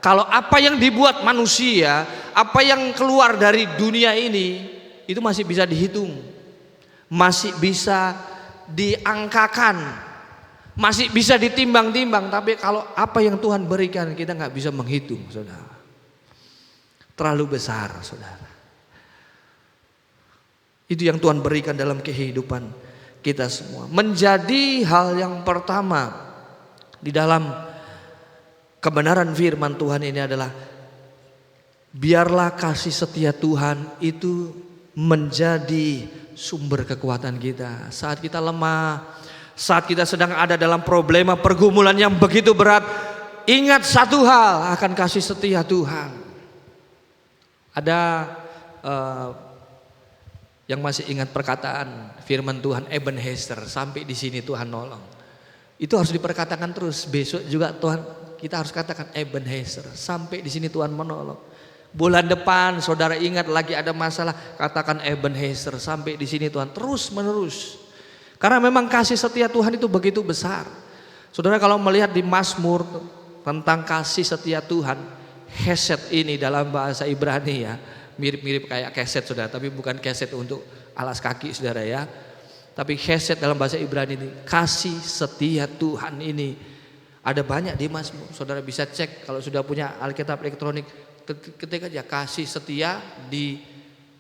Kalau apa yang dibuat manusia, apa yang keluar dari dunia ini, itu masih bisa dihitung, masih bisa diangkakan, masih bisa ditimbang-timbang. Tapi kalau apa yang Tuhan berikan, kita gak bisa menghitung, saudara. Terlalu besar, saudara. Itu yang Tuhan berikan dalam kehidupan kita semua. Menjadi hal yang pertama di dalam kebenaran firman Tuhan ini adalah biarlah kasih setia Tuhan itu menjadi sumber kekuatan kita. Saat kita lemah, saat kita sedang ada dalam problema pergumulan yang begitu berat, ingat satu hal akan kasih setia Tuhan. Ada yang masih ingat perkataan firman Tuhan Ebenezer, sampai di sini Tuhan nolong. Itu harus diperkatakan terus. Besok juga Tuhan, kita harus katakan Ebenezer, sampai di sini Tuhan menolong. Bulan depan saudara ingat lagi ada masalah, katakan Ebenezer, sampai di sini Tuhan, terus menerus. Karena memang kasih setia Tuhan itu begitu besar. Saudara kalau melihat di Mazmur tentang kasih setia Tuhan, Hesed ini dalam bahasa Ibrani ya, mirip-mirip kayak keset, saudara, tapi bukan keset untuk alas kaki, saudara ya. Tapi keset dalam bahasa Ibrani ini, kasih setia Tuhan ini ada banyak di Mazmur. Saudara bisa cek kalau sudah punya Alkitab elektronik, ketik aja kasih setia di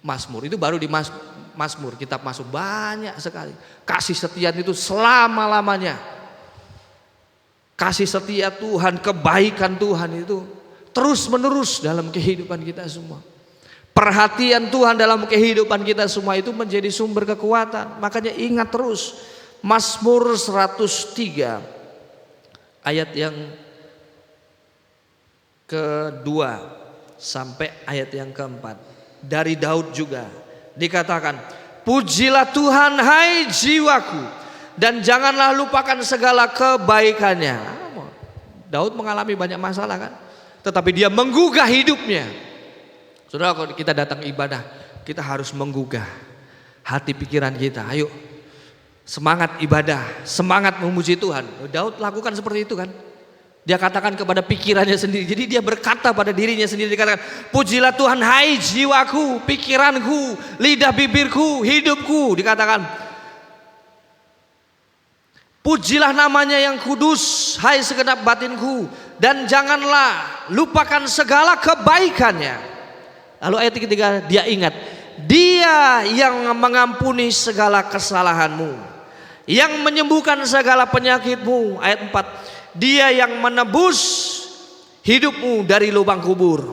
Mazmur. Itu baru di Mazmur, kitab Mazmur banyak sekali. Kasih setia itu selama-lamanya. Kasih setia Tuhan, kebaikan Tuhan itu terus menerus dalam kehidupan kita semua. Perhatian Tuhan dalam kehidupan kita semua itu menjadi sumber kekuatan. Makanya ingat terus Mazmur 103 ayat yang kedua sampai ayat yang keempat. Dari Daud juga dikatakan, pujilah Tuhan hai jiwaku, dan janganlah lupakan segala kebaikannya. Daud mengalami banyak masalah kan, tetapi dia menggugah hidupnya. Saudara, kalau kita datang ibadah, kita harus menggugah hati pikiran kita. Ayo, semangat ibadah, semangat memuji Tuhan. Daud lakukan seperti itu kan. Dia katakan kepada pikirannya sendiri. Jadi dia berkata pada dirinya sendiri, dikatakan, pujilah Tuhan hai jiwaku, pikiranku, lidah bibirku, hidupku. Dikatakan, pujilah namanya yang kudus, hai segenap batinku, dan janganlah lupakan segala kebaikannya. Lalu ayat ketiga, dia ingat, dia yang mengampuni segala kesalahanmu, yang menyembuhkan segala penyakitmu. Ayat 4, dia yang menebus hidupmu dari lubang kubur,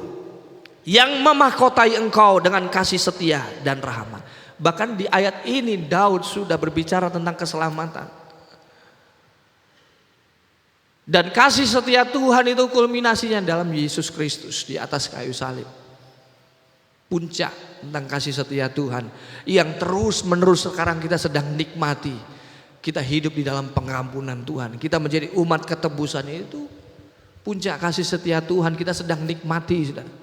yang memahkotai engkau dengan kasih setia dan rahmat. Bahkan di ayat ini Daud sudah berbicara tentang keselamatan. Dan kasih setia Tuhan itu kulminasinya dalam Yesus Kristus di atas kayu salib. Puncak tentang kasih setia Tuhan yang terus menerus sekarang kita sedang nikmati. Kita hidup di dalam pengampunan Tuhan, kita menjadi umat ketebusan, itu puncak kasih setia Tuhan kita sedang nikmati, saudara.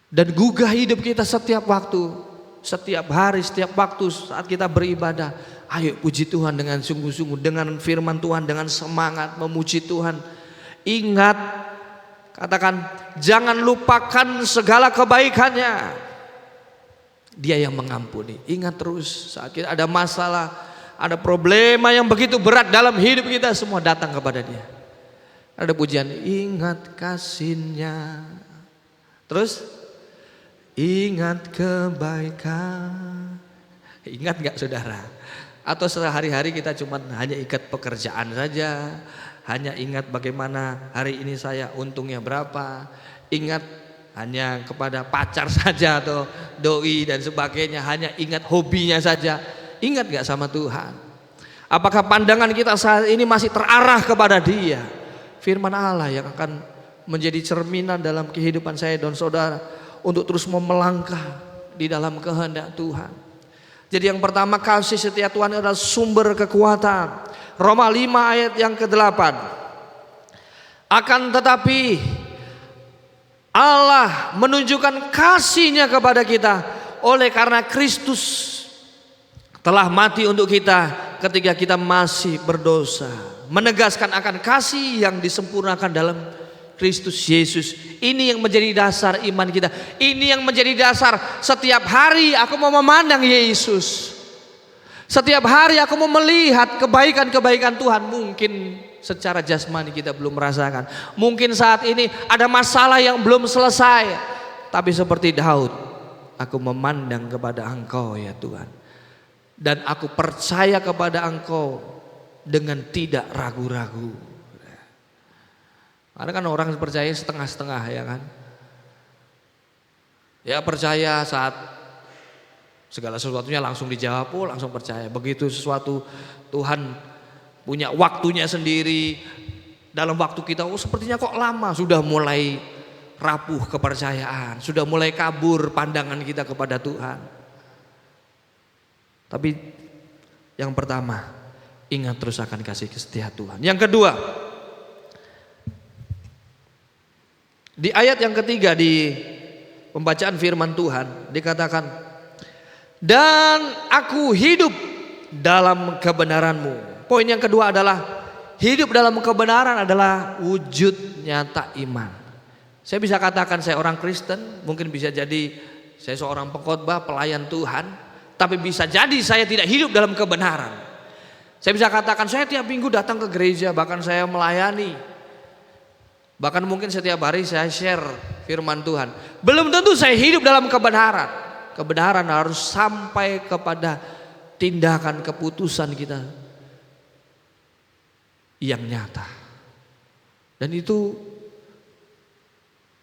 Dan gugah hidup kita setiap waktu, setiap hari, setiap waktu saat kita beribadah. Ayo puji Tuhan dengan sungguh-sungguh, dengan firman Tuhan, dengan semangat memuji Tuhan. Ingat, katakan, jangan lupakan segala kebaikannya. Dia yang mengampuni. Ingat terus saat kita ada masalah, ada problema yang begitu berat dalam hidup kita, semua datang kepada Dia. Ada pujian, ingat kasih-Nya. Terus, ingat kebaikan. Ingat gak saudara? Atau sehari-hari kita cuma hanya ingat pekerjaan saja, hanya ingat bagaimana hari ini saya untungnya berapa, ingat hanya kepada pacar saja atau doi dan sebagainya, hanya ingat hobinya saja. Ingat gak sama Tuhan? Apakah pandangan kita saat ini masih terarah kepada Dia? Firman Allah yang akan menjadi cerminan dalam kehidupan saya dan saudara untuk terus melangkah di dalam kehendak Tuhan. Jadi yang pertama, kasih setia Tuhan adalah sumber kekuatan. Roma 5 ayat yang ke-8. Akan tetapi Allah menunjukkan kasih-Nya kepada kita oleh karena Kristus telah mati untuk kita ketika kita masih berdosa. Menegaskan akan kasih yang disempurnakan dalam Kristus Yesus. Ini yang menjadi dasar iman kita. Ini yang menjadi dasar setiap hari aku mau memandang Yesus. Setiap hari aku mau melihat kebaikan-kebaikan Tuhan. Mungkin secara jasmani kita belum merasakan. Mungkin saat ini ada masalah yang belum selesai. Tapi seperti Daud, aku memandang kepada Engkau ya Tuhan. Dan aku percaya kepada Engkau dengan tidak ragu-ragu. Karena kan orang percaya setengah-setengah ya kan. Ya percaya saat segala sesuatunya langsung dijawab, langsung percaya. Begitu sesuatu Tuhan punya waktunya sendiri, dalam waktu kita sepertinya kok lama, sudah mulai rapuh kepercayaan, sudah mulai kabur pandangan kita kepada Tuhan. Tapi yang pertama, ingat terus akan kasih setia Tuhan. Yang kedua, di ayat yang ketiga di pembacaan firman Tuhan dikatakan, dan aku hidup dalam kebenaran-Mu. Poin yang kedua adalah hidup dalam kebenaran adalah wujud nyata iman. Saya bisa katakan saya orang Kristen, mungkin bisa jadi saya seorang pengkhotbah, pelayan Tuhan, tapi bisa jadi saya tidak hidup dalam kebenaran. Saya bisa katakan saya tiap minggu datang ke gereja, bahkan saya melayani. Bahkan mungkin setiap hari saya share firman Tuhan. Belum tentu saya hidup dalam kebenaran. Kebenaran harus sampai kepada tindakan keputusan kita yang nyata. Dan itu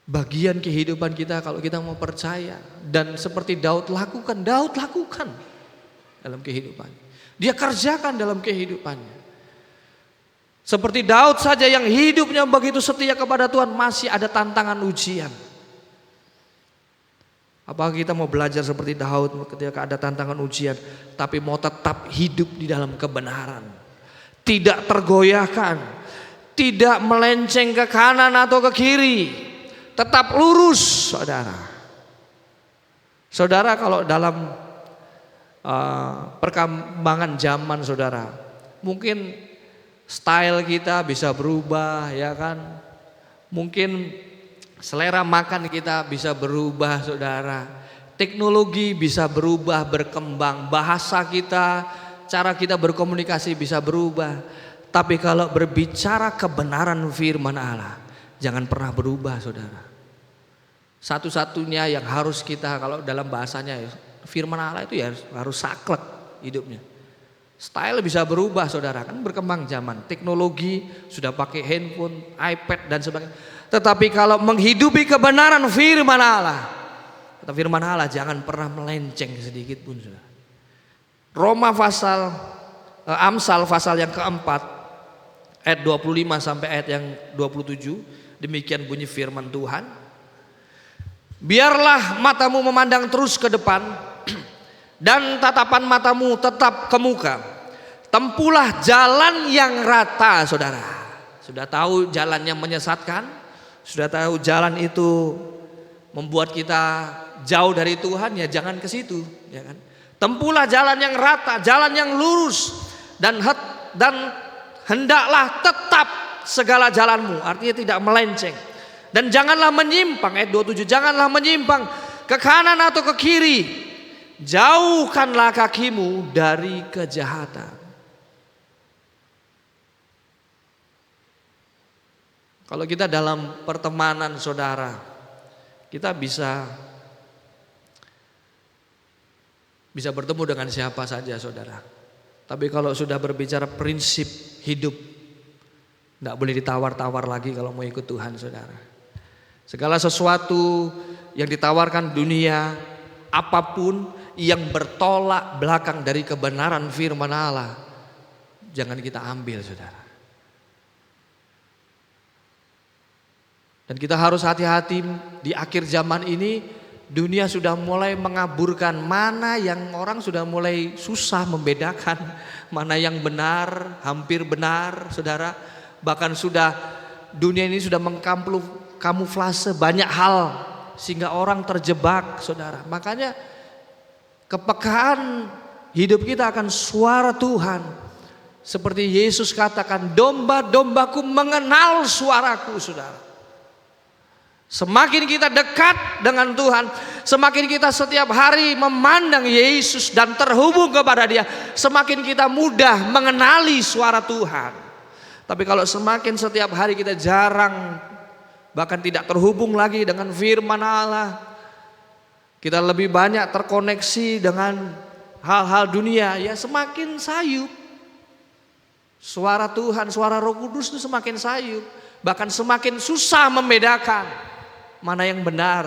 bagian kehidupan kita kalau kita mau percaya. Dan seperti Daud lakukan dalam kehidupannya. Dia kerjakan dalam kehidupannya. Seperti Daud saja yang hidupnya begitu setia kepada Tuhan, masih ada tantangan ujian. Apakah kita mau belajar seperti Daud ketika ada tantangan ujian, tapi mau tetap hidup di dalam kebenaran, tidak tergoyahkan, tidak melenceng ke kanan atau ke kiri, tetap lurus, saudara. Saudara, kalau dalam perkembangan zaman, saudara, mungkin style kita bisa berubah ya kan. Mungkin selera makan kita bisa berubah saudara. Teknologi bisa berubah, berkembang. Bahasa kita, cara kita berkomunikasi bisa berubah. Tapi kalau berbicara kebenaran firman Allah, jangan pernah berubah saudara. Satu-satunya yang harus kita, kalau dalam bahasanya firman Allah itu ya harus saklek hidupnya. Style bisa berubah saudara, kan berkembang zaman, teknologi sudah pakai handphone, iPad dan sebagainya. Tetapi kalau menghidupi kebenaran firman Allah, kata firman Allah, jangan pernah melenceng sedikit pun saudara. Amsal pasal yang keempat ayat 25 sampai ayat yang 27, demikian bunyi firman Tuhan. Biarlah matamu memandang terus ke depan dan tatapan matamu tetap ke muka. Tempuhlah jalan yang rata, saudara. Sudah tahu jalannya menyesatkan, sudah tahu jalan itu membuat kita jauh dari Tuhan, ya jangan ke situ, ya kan? Tempuhlah jalan yang rata, jalan yang lurus, dan hendaklah tetap segala jalanmu, artinya tidak melenceng. Dan janganlah menyimpang, ayat 27, janganlah menyimpang ke kanan atau ke kiri. Jauhkanlah kakimu dari kejahatan. Kalau kita dalam pertemanan saudara, kita bisa bertemu dengan siapa saja saudara. Tapi kalau sudah berbicara prinsip hidup, tidak boleh ditawar-tawar lagi kalau mau ikut Tuhan saudara. Segala sesuatu yang ditawarkan dunia, apapun yang bertolak belakang dari kebenaran firman Allah, jangan kita ambil saudara. Dan kita harus hati-hati di akhir zaman ini, dunia sudah mulai mengaburkan, mana yang orang sudah mulai susah membedakan mana yang benar, hampir benar saudara. Bahkan sudah dunia ini sudah mengkamuflase banyak hal sehingga orang terjebak saudara. Makanya kepekaan hidup kita akan suara Tuhan. Seperti Yesus katakan, domba-dombaku mengenal suaraku saudara. Semakin kita dekat dengan Tuhan, semakin kita setiap hari memandang Yesus dan terhubung kepada Dia, semakin kita mudah mengenali suara Tuhan. Tapi kalau semakin setiap hari kita jarang, bahkan tidak terhubung lagi dengan firman Allah, kita lebih banyak terkoneksi dengan hal-hal dunia, ya semakin sayup. Suara Tuhan, suara Roh Kudus itu semakin sayup, bahkan semakin susah membedakan mana yang benar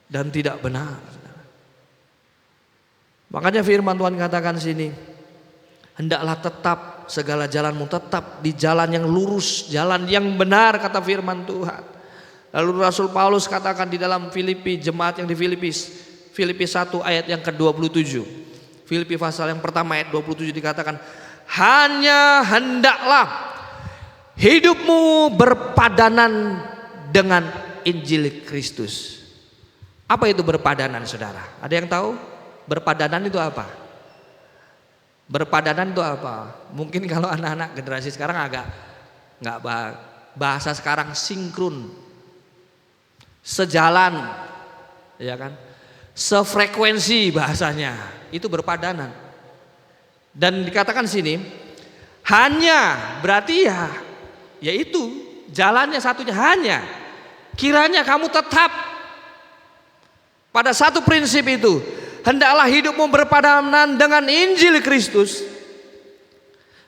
dan tidak benar. Makanya firman Tuhan katakan sini, hendaklah tetap segala jalanmu tetap di jalan yang lurus, jalan yang benar, kata firman Tuhan. Lalu Rasul Paulus katakan di dalam Filipi, jemaat yang di Filipi 1 ayat yang ke-27. Filipi pasal yang pertama ayat 27 dikatakan, hanya hendaklah hidupmu berpadanan dengan Injil Kristus. Apa itu berpadanan saudara? Ada yang tahu? Berpadanan itu apa? Berpadanan itu apa? Mungkin kalau anak-anak generasi sekarang agak nggak bahasa sekarang sinkron, sejalan, ya kan? Sefrekuensi bahasanya, itu berpadanan. Dan dikatakan sini hanya berarti yaitu jalannya satunya hanya. Kiranya kamu tetap pada satu prinsip itu. Hendaklah hidupmu berpadanan dengan Injil Kristus,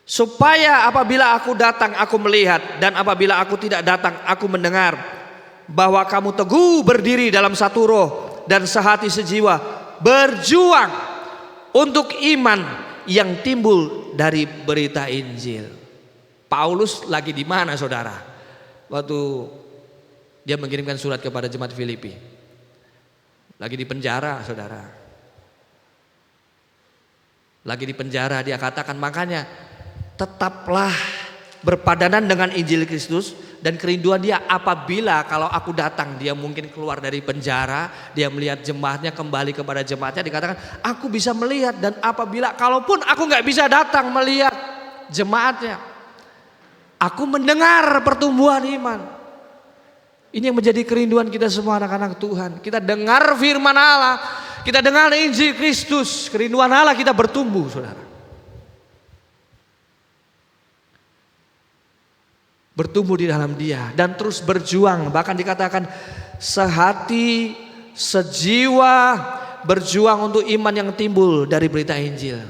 supaya apabila aku datang aku melihat, dan apabila aku tidak datang aku mendengar, bahwa kamu teguh berdiri dalam satu roh dan sehati sejiwa, berjuang untuk iman yang timbul dari berita Injil. Paulus lagi di mana saudara? Waktu dia mengirimkan surat kepada jemaat Filipi, lagi di penjara saudara. Lagi di penjara, dia katakan, makanya tetaplah berpadanan dengan Injil Kristus, dan kerinduan dia apabila kalau aku datang, dia mungkin keluar dari penjara, dia melihat jemaatnya, kembali kepada jemaatnya, dikatakan aku bisa melihat, dan apabila kalaupun aku nggak bisa datang melihat jemaatnya, aku mendengar pertumbuhan iman. Ini yang menjadi kerinduan kita semua anak-anak Tuhan. Kita dengar firman Allah, kita dengar Injil Kristus, kerinduan Allah kita bertumbuh saudara. Bertumbuh di dalam Dia dan terus berjuang, bahkan dikatakan sehati sejiwa berjuang untuk iman yang timbul dari berita Injil.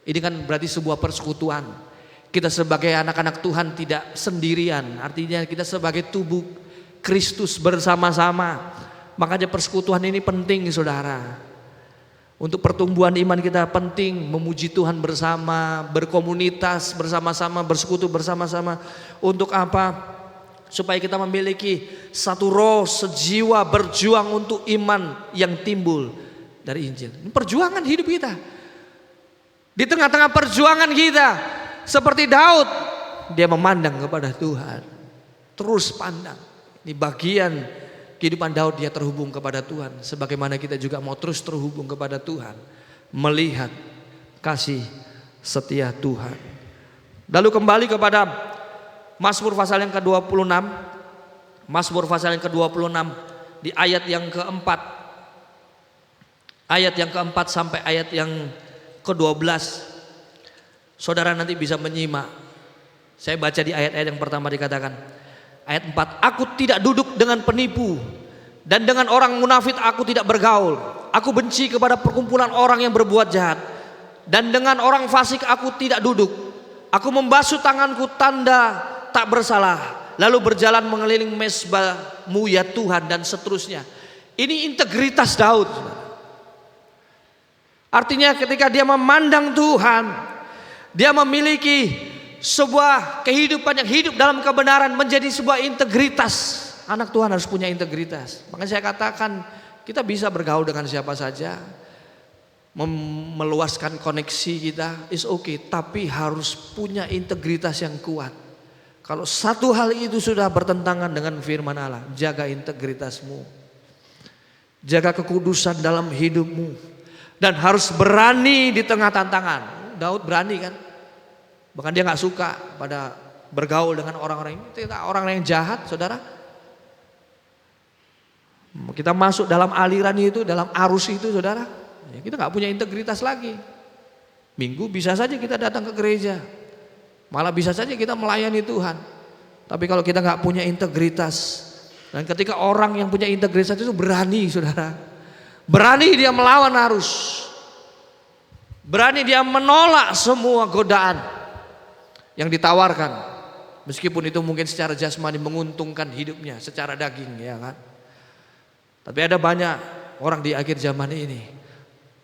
Ini kan berarti sebuah persekutuan. Kita sebagai anak-anak Tuhan tidak sendirian, artinya kita sebagai tubuh Kristus bersama-sama. Makanya persekutuan ini penting saudara. Untuk pertumbuhan iman kita penting, memuji Tuhan bersama, berkomunitas bersama-sama, bersekutu bersama-sama. Untuk apa? Supaya kita memiliki satu roh, sejiwa, berjuang untuk iman yang timbul dari Injil. Ini perjuangan hidup kita. Di tengah-tengah perjuangan kita, seperti Daud, dia memandang kepada Tuhan. Terus pandang. Ini bagian kehidupan Daud, dia terhubung kepada Tuhan. Sebagaimana kita juga mau terus terhubung kepada Tuhan, melihat kasih setia Tuhan. Lalu kembali kepada Mazmur pasal yang ke-26. Mazmur pasal yang ke-26 di ayat yang keempat. Ayat yang keempat sampai ayat yang ke-12. Saudara nanti bisa menyimak Saya baca di ayat-ayat yang pertama dikatakan, ayat 4, aku tidak duduk dengan penipu dan dengan orang munafik aku tidak bergaul. Aku benci kepada perkumpulan orang yang berbuat jahat, dan dengan orang fasik aku tidak duduk. Aku membasuh tanganku tanda tak bersalah, lalu berjalan mengeliling mezbahmu ya Tuhan, dan seterusnya. Ini integritas Daud. Artinya ketika dia memandang Tuhan, dia memiliki sebuah kehidupan yang hidup dalam kebenaran, menjadi sebuah integritas. Anak Tuhan harus punya integritas. Makanya saya katakan kita bisa bergaul dengan siapa saja, meluaskan koneksi kita is okay, tapi harus punya integritas yang kuat. Kalau satu hal itu sudah bertentangan dengan firman Allah, jaga integritasmu, jaga kekudusan dalam hidupmu, dan harus berani di tengah tantangan. Daud berani kan? Bahkan dia nggak suka pada bergaul dengan orang-orang ini, orang yang jahat, saudara. Kita masuk dalam aliran itu, dalam arus itu, saudara, kita nggak punya integritas lagi. Minggu bisa saja kita datang ke gereja, malah bisa saja kita melayani Tuhan. Tapi kalau kita nggak punya integritas, dan ketika orang yang punya integritas itu berani, saudara, berani dia melawan arus, berani dia menolak semua godaan yang ditawarkan, meskipun itu mungkin secara jasmani menguntungkan hidupnya secara daging, ya kan. Tapi ada banyak orang di akhir zaman ini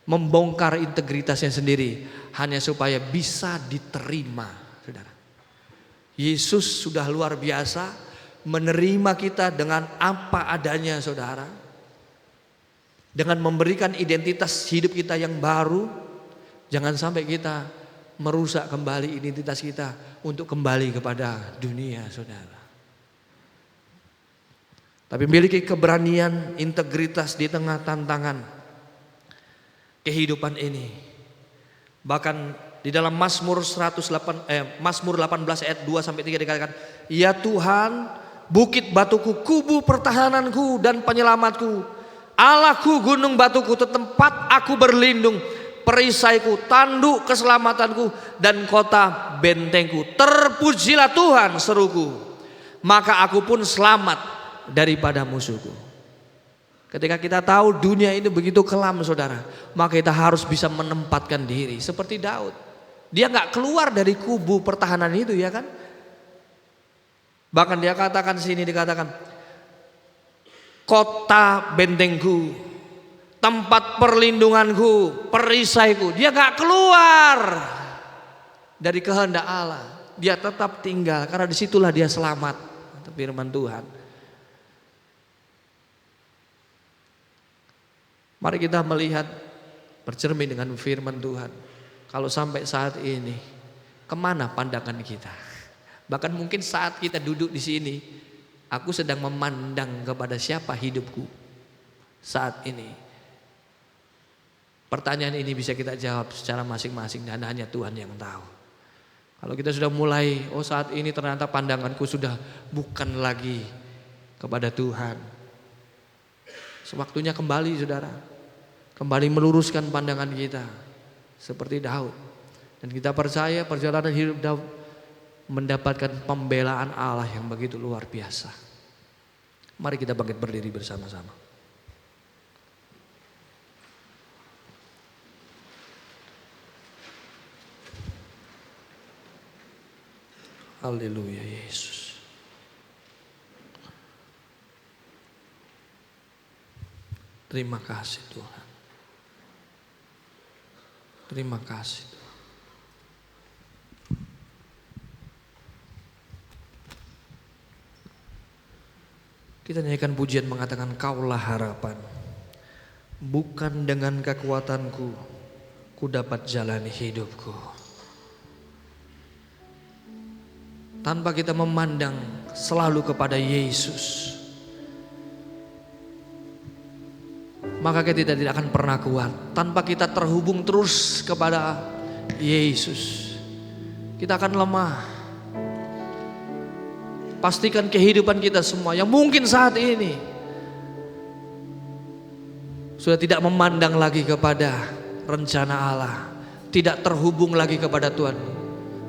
membongkar integritasnya sendiri hanya supaya bisa diterima, saudara. Yesus sudah luar biasa menerima kita dengan apa adanya, saudara, dengan memberikan identitas hidup kita yang baru. Jangan sampai kita merusak kembali identitas kita untuk kembali kepada dunia, saudara. Tapi miliki keberanian, integritas di tengah tantangan kehidupan ini. Bahkan di dalam Mazmur 18 ayat 2 sampai 3 dikatakan, ya Tuhan, bukit batuku, kubu pertahananku dan penyelamatku, Allahku, gunung batuku, tempat aku berlindung, perisaiku, tanduk keselamatanku, dan kota bentengku. Terpujilah Tuhan, seruku, maka aku pun selamat daripada musuhku. Ketika kita tahu dunia ini begitu kelam, saudara, maka kita harus bisa menempatkan diri seperti Daud. Dia nggak keluar dari kubu pertahanan itu, ya kan? Bahkan dia katakan sini, dikatakan kota bentengku, tempat perlindunganku, perisaiku. Dia gak keluar dari kehendak Allah. Dia tetap tinggal karena disitulah dia selamat. Firman Tuhan. Mari kita melihat, bercermin dengan firman Tuhan. Kalau sampai saat ini, kemana pandangan kita? Bahkan mungkin saat kita duduk di sini, aku sedang memandang kepada siapa hidupku saat ini. Pertanyaan ini bisa kita jawab secara masing-masing dan hanya Tuhan yang tahu. Kalau kita sudah mulai, oh saat ini ternyata pandanganku sudah bukan lagi kepada Tuhan. Sewaktunya kembali, saudara, kembali meluruskan pandangan kita seperti Daud. Dan kita percaya perjalanan hidup Daud mendapatkan pembelaan Allah yang begitu luar biasa. Mari kita bangkit berdiri bersama-sama. Haleluya Yesus. Terima kasih Tuhan. Terima kasih Tuhan. Kita nyanyikan pujian mengatakan, Kaulah harapan. Bukan dengan kekuatanku ku dapat jalani hidupku. Tanpa kita memandang selalu kepada Yesus, maka kita tidak akan pernah kuat. Tanpa kita terhubung terus kepada Yesus, kita akan lemah. Pastikan kehidupan kita semua yang mungkin saat ini sudah tidak memandang lagi kepada rencana Allah, tidak terhubung lagi kepada Tuhan.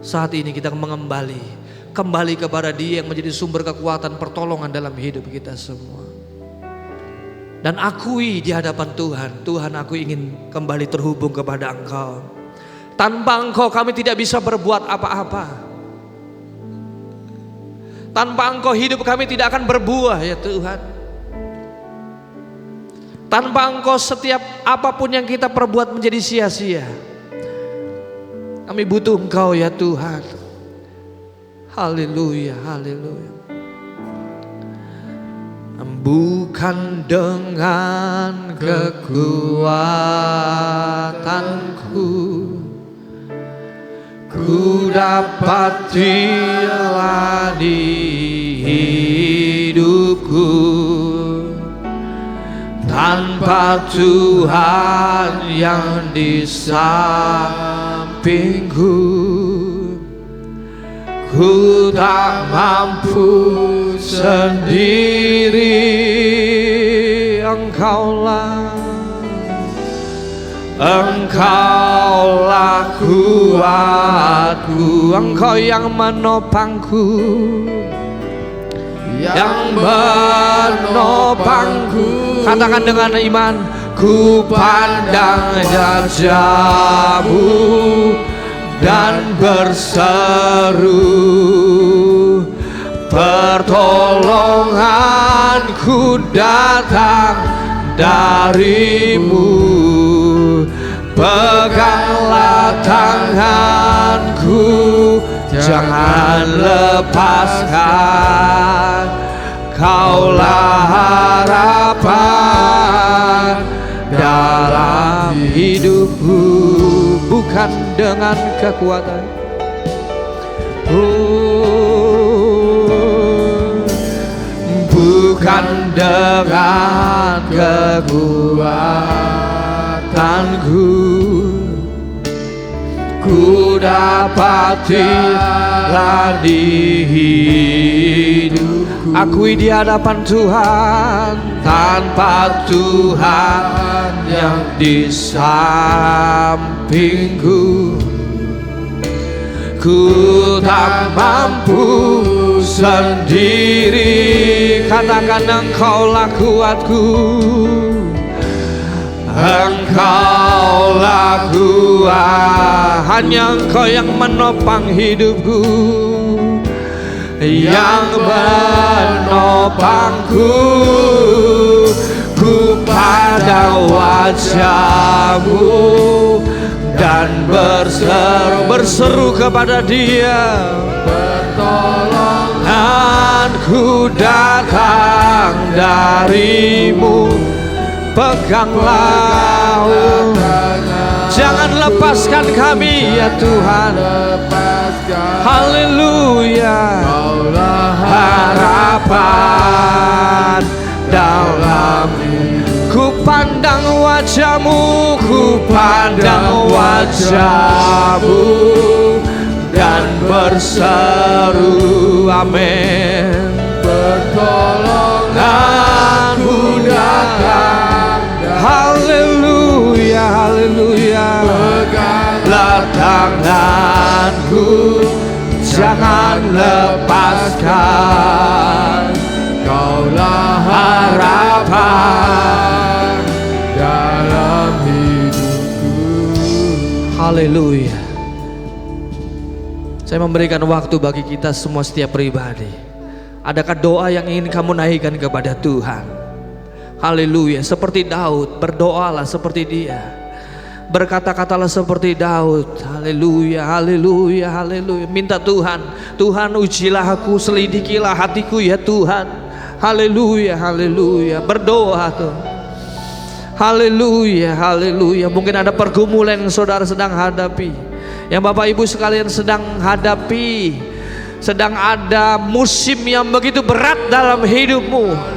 Saat ini kita mengembali kembali kepada Dia yang menjadi sumber kekuatan pertolongan dalam hidup kita semua. Dan akui di hadapan Tuhan, Tuhan, aku ingin kembali terhubung kepada Engkau. Tanpa Engkau kami tidak bisa berbuat apa-apa. Tanpa Engkau hidup kami tidak akan berbuah ya Tuhan. Tanpa Engkau setiap apapun yang kita perbuat menjadi sia-sia. Kami butuh Engkau ya Tuhan. Haleluya, haleluya. Bukan dengan kekuatanku ku dapat jalani hidupku, tanpa Tuhan yang di sampingku ku tak mampu sendiri. Engkaulah kuatku, Engkau yang menopangku, yang menopangku. Katakan dengan iman, ku pandang wajah-Mu dan berseru, pertolonganku datang dari-Mu. Peganglah tanganku, jangan lepaskan. Kaulah harapan dalam hidupku. Bukan dengan kekuatan, bukan dengan kekuatanku ku dapat jalani hidupku. Akui di hadapan Tuhan, tanpa Tuhan yang di sampingku ku tak mampu sendiri. Katakan, Engkaulah kuatku, Engkaulah kuat. Hanya Engkau yang menopang hidupku, yang menopangku. Ku pandang wajah-Mu dan berseru kepada Dia, pertolonganku datang dari-Mu. Peganglah, jangan lepaskan kami ya Tuhan. Haleluya, harapan dalam. Ku pandang wajah-Mu, ku pandang wajah-Mu dan berseru, amin. Pertolonganku datang. Haleluya, haleluya. Peganglah tanganku, jangan lepaskan. Kaulah harapan dalam hidupku. Haleluya. Saya memberikan waktu bagi kita semua setiap pribadi. Adakah doa yang ingin kamu naikkan kepada Tuhan? Haleluya. Seperti Daud, berdoalah seperti dia, berkata-katalah seperti Daud. Haleluya, haleluya, haleluya. Minta Tuhan, Tuhan ujilah aku, selidikilah hatiku ya Tuhan. Haleluya, haleluya. Berdoa tuh. Haleluya, haleluya. Mungkin ada pergumulan yang saudara sedang hadapi, yang Bapak Ibu sekalian sedang hadapi. Sedang ada musim yang begitu berat dalam hidupmu.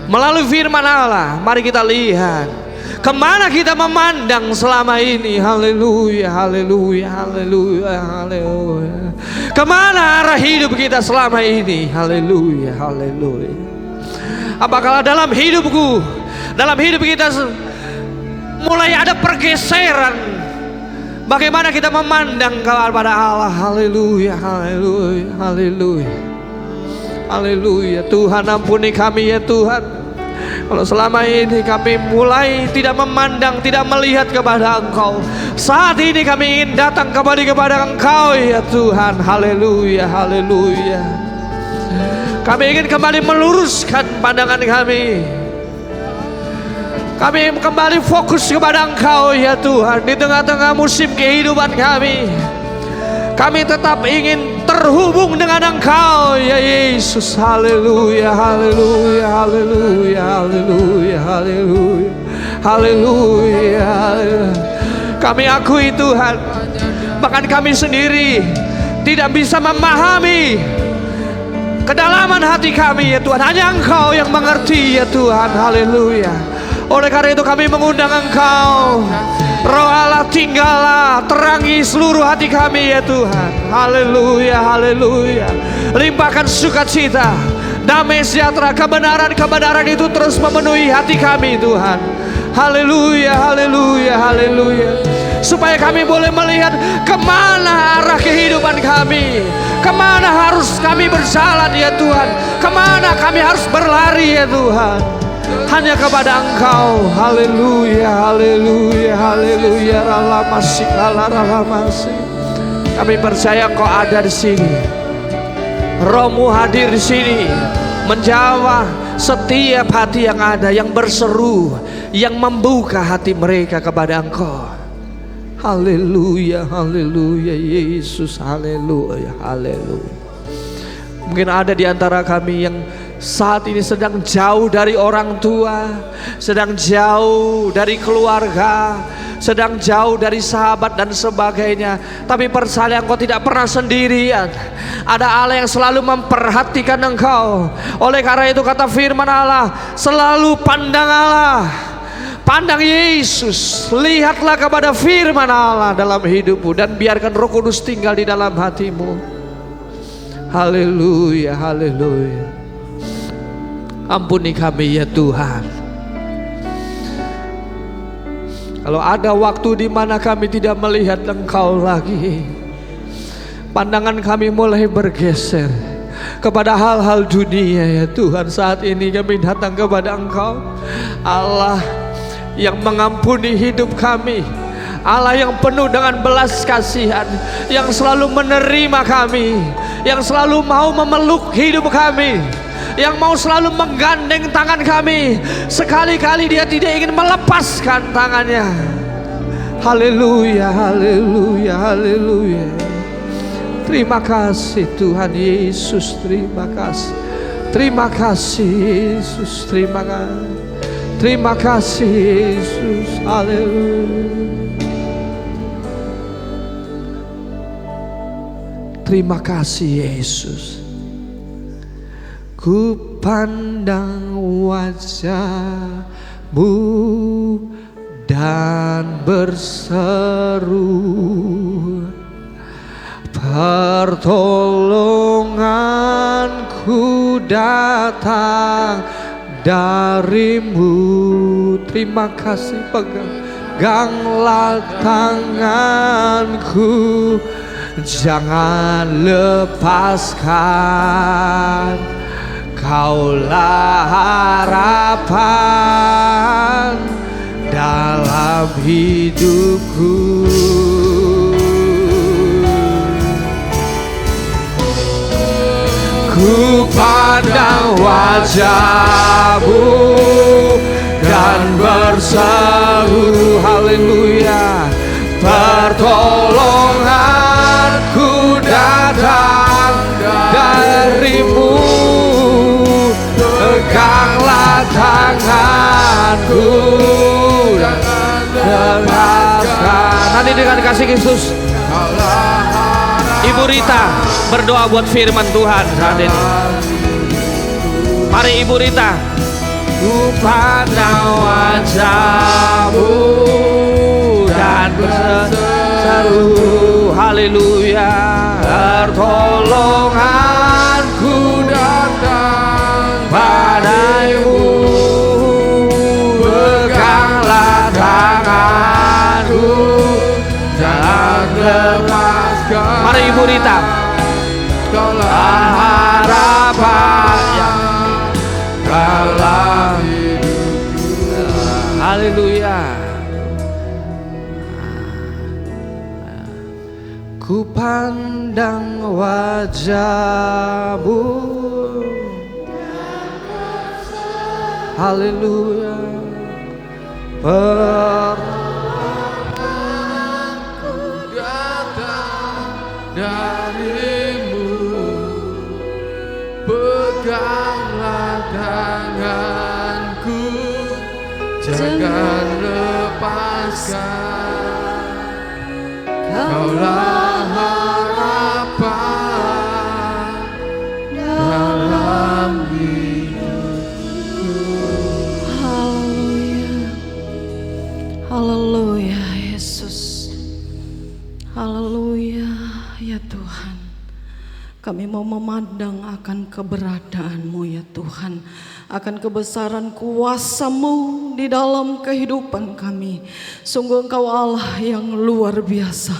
Melalui firman Allah, mari kita lihat kemana kita memandang selama ini. Haleluya, haleluya, haleluya, haleluya. Kemana arah hidup kita selama ini? Haleluya, haleluya. Apakah dalam hidupku, dalam hidup kita mulai ada pergeseran Bagaimana kita memandang kepada Allah. Haleluya, haleluya, haleluya, haleluya. Tuhan ampuni kami ya Tuhan, kalau selama ini kami mulai tidak memandang, tidak melihat kepada Engkau. Saat ini kami ingin datang kembali kepada Engkau ya Tuhan. Haleluya, haleluya. Kami ingin kembali meluruskan pandangan kami. Kami kembali fokus kepada Engkau ya Tuhan. Di tengah-tengah musim kehidupan kami, kami tetap ingin terhubung dengan Engkau ya Yesus. Haleluya, haleluya, haleluya, haleluya, haleluya, haleluya. Kami akui Tuhan, bahkan kami sendiri tidak bisa memahami kedalaman hati kami ya Tuhan. Hanya Engkau yang mengerti ya Tuhan. Haleluya. Oleh karena itu kami mengundang Engkau, Roh Allah, tinggallah, terangi seluruh hati kami ya Tuhan. Haleluya, haleluya. Limpahkan sukacita, damai sejahtera, kebenaran itu terus memenuhi hati kami Tuhan. Haleluya, haleluya, haleluya. Supaya kami boleh melihat kemana arah kehidupan kami, kemana harus kami berjalan ya Tuhan, kemana kami harus berlari ya Tuhan. Hanya kepada Engkau. Haleluya, haleluya, haleluya. Kami percaya Engkau ada di sini. Roh-Mu hadir di sini, menjawab setiap hati yang ada, yang berseru, yang membuka hati mereka kepada Engkau. Haleluya, haleluya, Yesus, haleluya, haleluya. Mungkin ada di antara kami yang saat ini sedang jauh dari orang tua, sedang jauh dari keluarga, sedang jauh dari sahabat dan sebagainya. Tapi percaya Engkau tidak pernah sendirian. Ada Allah yang selalu memperhatikan engkau. Oleh karena itu kata firman Allah, selalu pandang Allah, pandang Yesus. Lihatlah kepada firman Allah dalam hidupmu, dan biarkan Roh Kudus tinggal di dalam hatimu. Haleluya, haleluya. Ampuni kami ya Tuhan. Kalau ada waktu di mana kami tidak melihat Engkau lagi, pandangan kami mulai bergeser kepada hal-hal dunia ya Tuhan. Saat ini kami datang kepada Engkau, Allah yang mengampuni hidup kami, Allah yang penuh dengan belas kasihan, yang selalu menerima kami, yang selalu mau memeluk hidup kami, yang mau selalu menggandeng tangan kami. Sekali-kali Dia tidak ingin melepaskan tangannya. Haleluya, haleluya, haleluya. Terima kasih Tuhan Yesus, terima kasih. Terima kasih Yesus, terima kasih. Terima kasih Yesus, haleluya. Terima kasih Yesus. Ku pandang wajah-Mu dan berseru, pertolonganku datang dari-Mu. Terima kasih, peganglah tanganku, jangan lepaskan. Kaulah harapan dalam hidupku. Ku pandang wajah-Mu dan berseru, haleluya, pertolonganku datang dari-Mu. Peganglah tanganku dan lepaskan. Nanti dengan kasih Yesus, Ibu Rita berdoa buat firman Tuhan saat ini. Mari Ibu Rita. Ku pandang wajah-Mu dan berseru, haleluya, pertolonganku datang padamu. Peganglah tanganku, jangan lepaskan. Mari Ibu Rita. Kaulah harapannya, kaulah hidupku. Haleluya. Ku pandang wajah-Mu. Haleluya. Pertolonganku datang darimu, peganglah tanganku, jangan lepaskan. Kaulah harapan dalam hidupku. Haleluya. Haleluya Yesus. Haleluya ya Tuhan. Kami mau memandang akan keberadaan-Mu ya Tuhan, akan kebesaran kuasa-Mu di dalam kehidupan kami. Sungguh Engkau Allah yang luar biasa,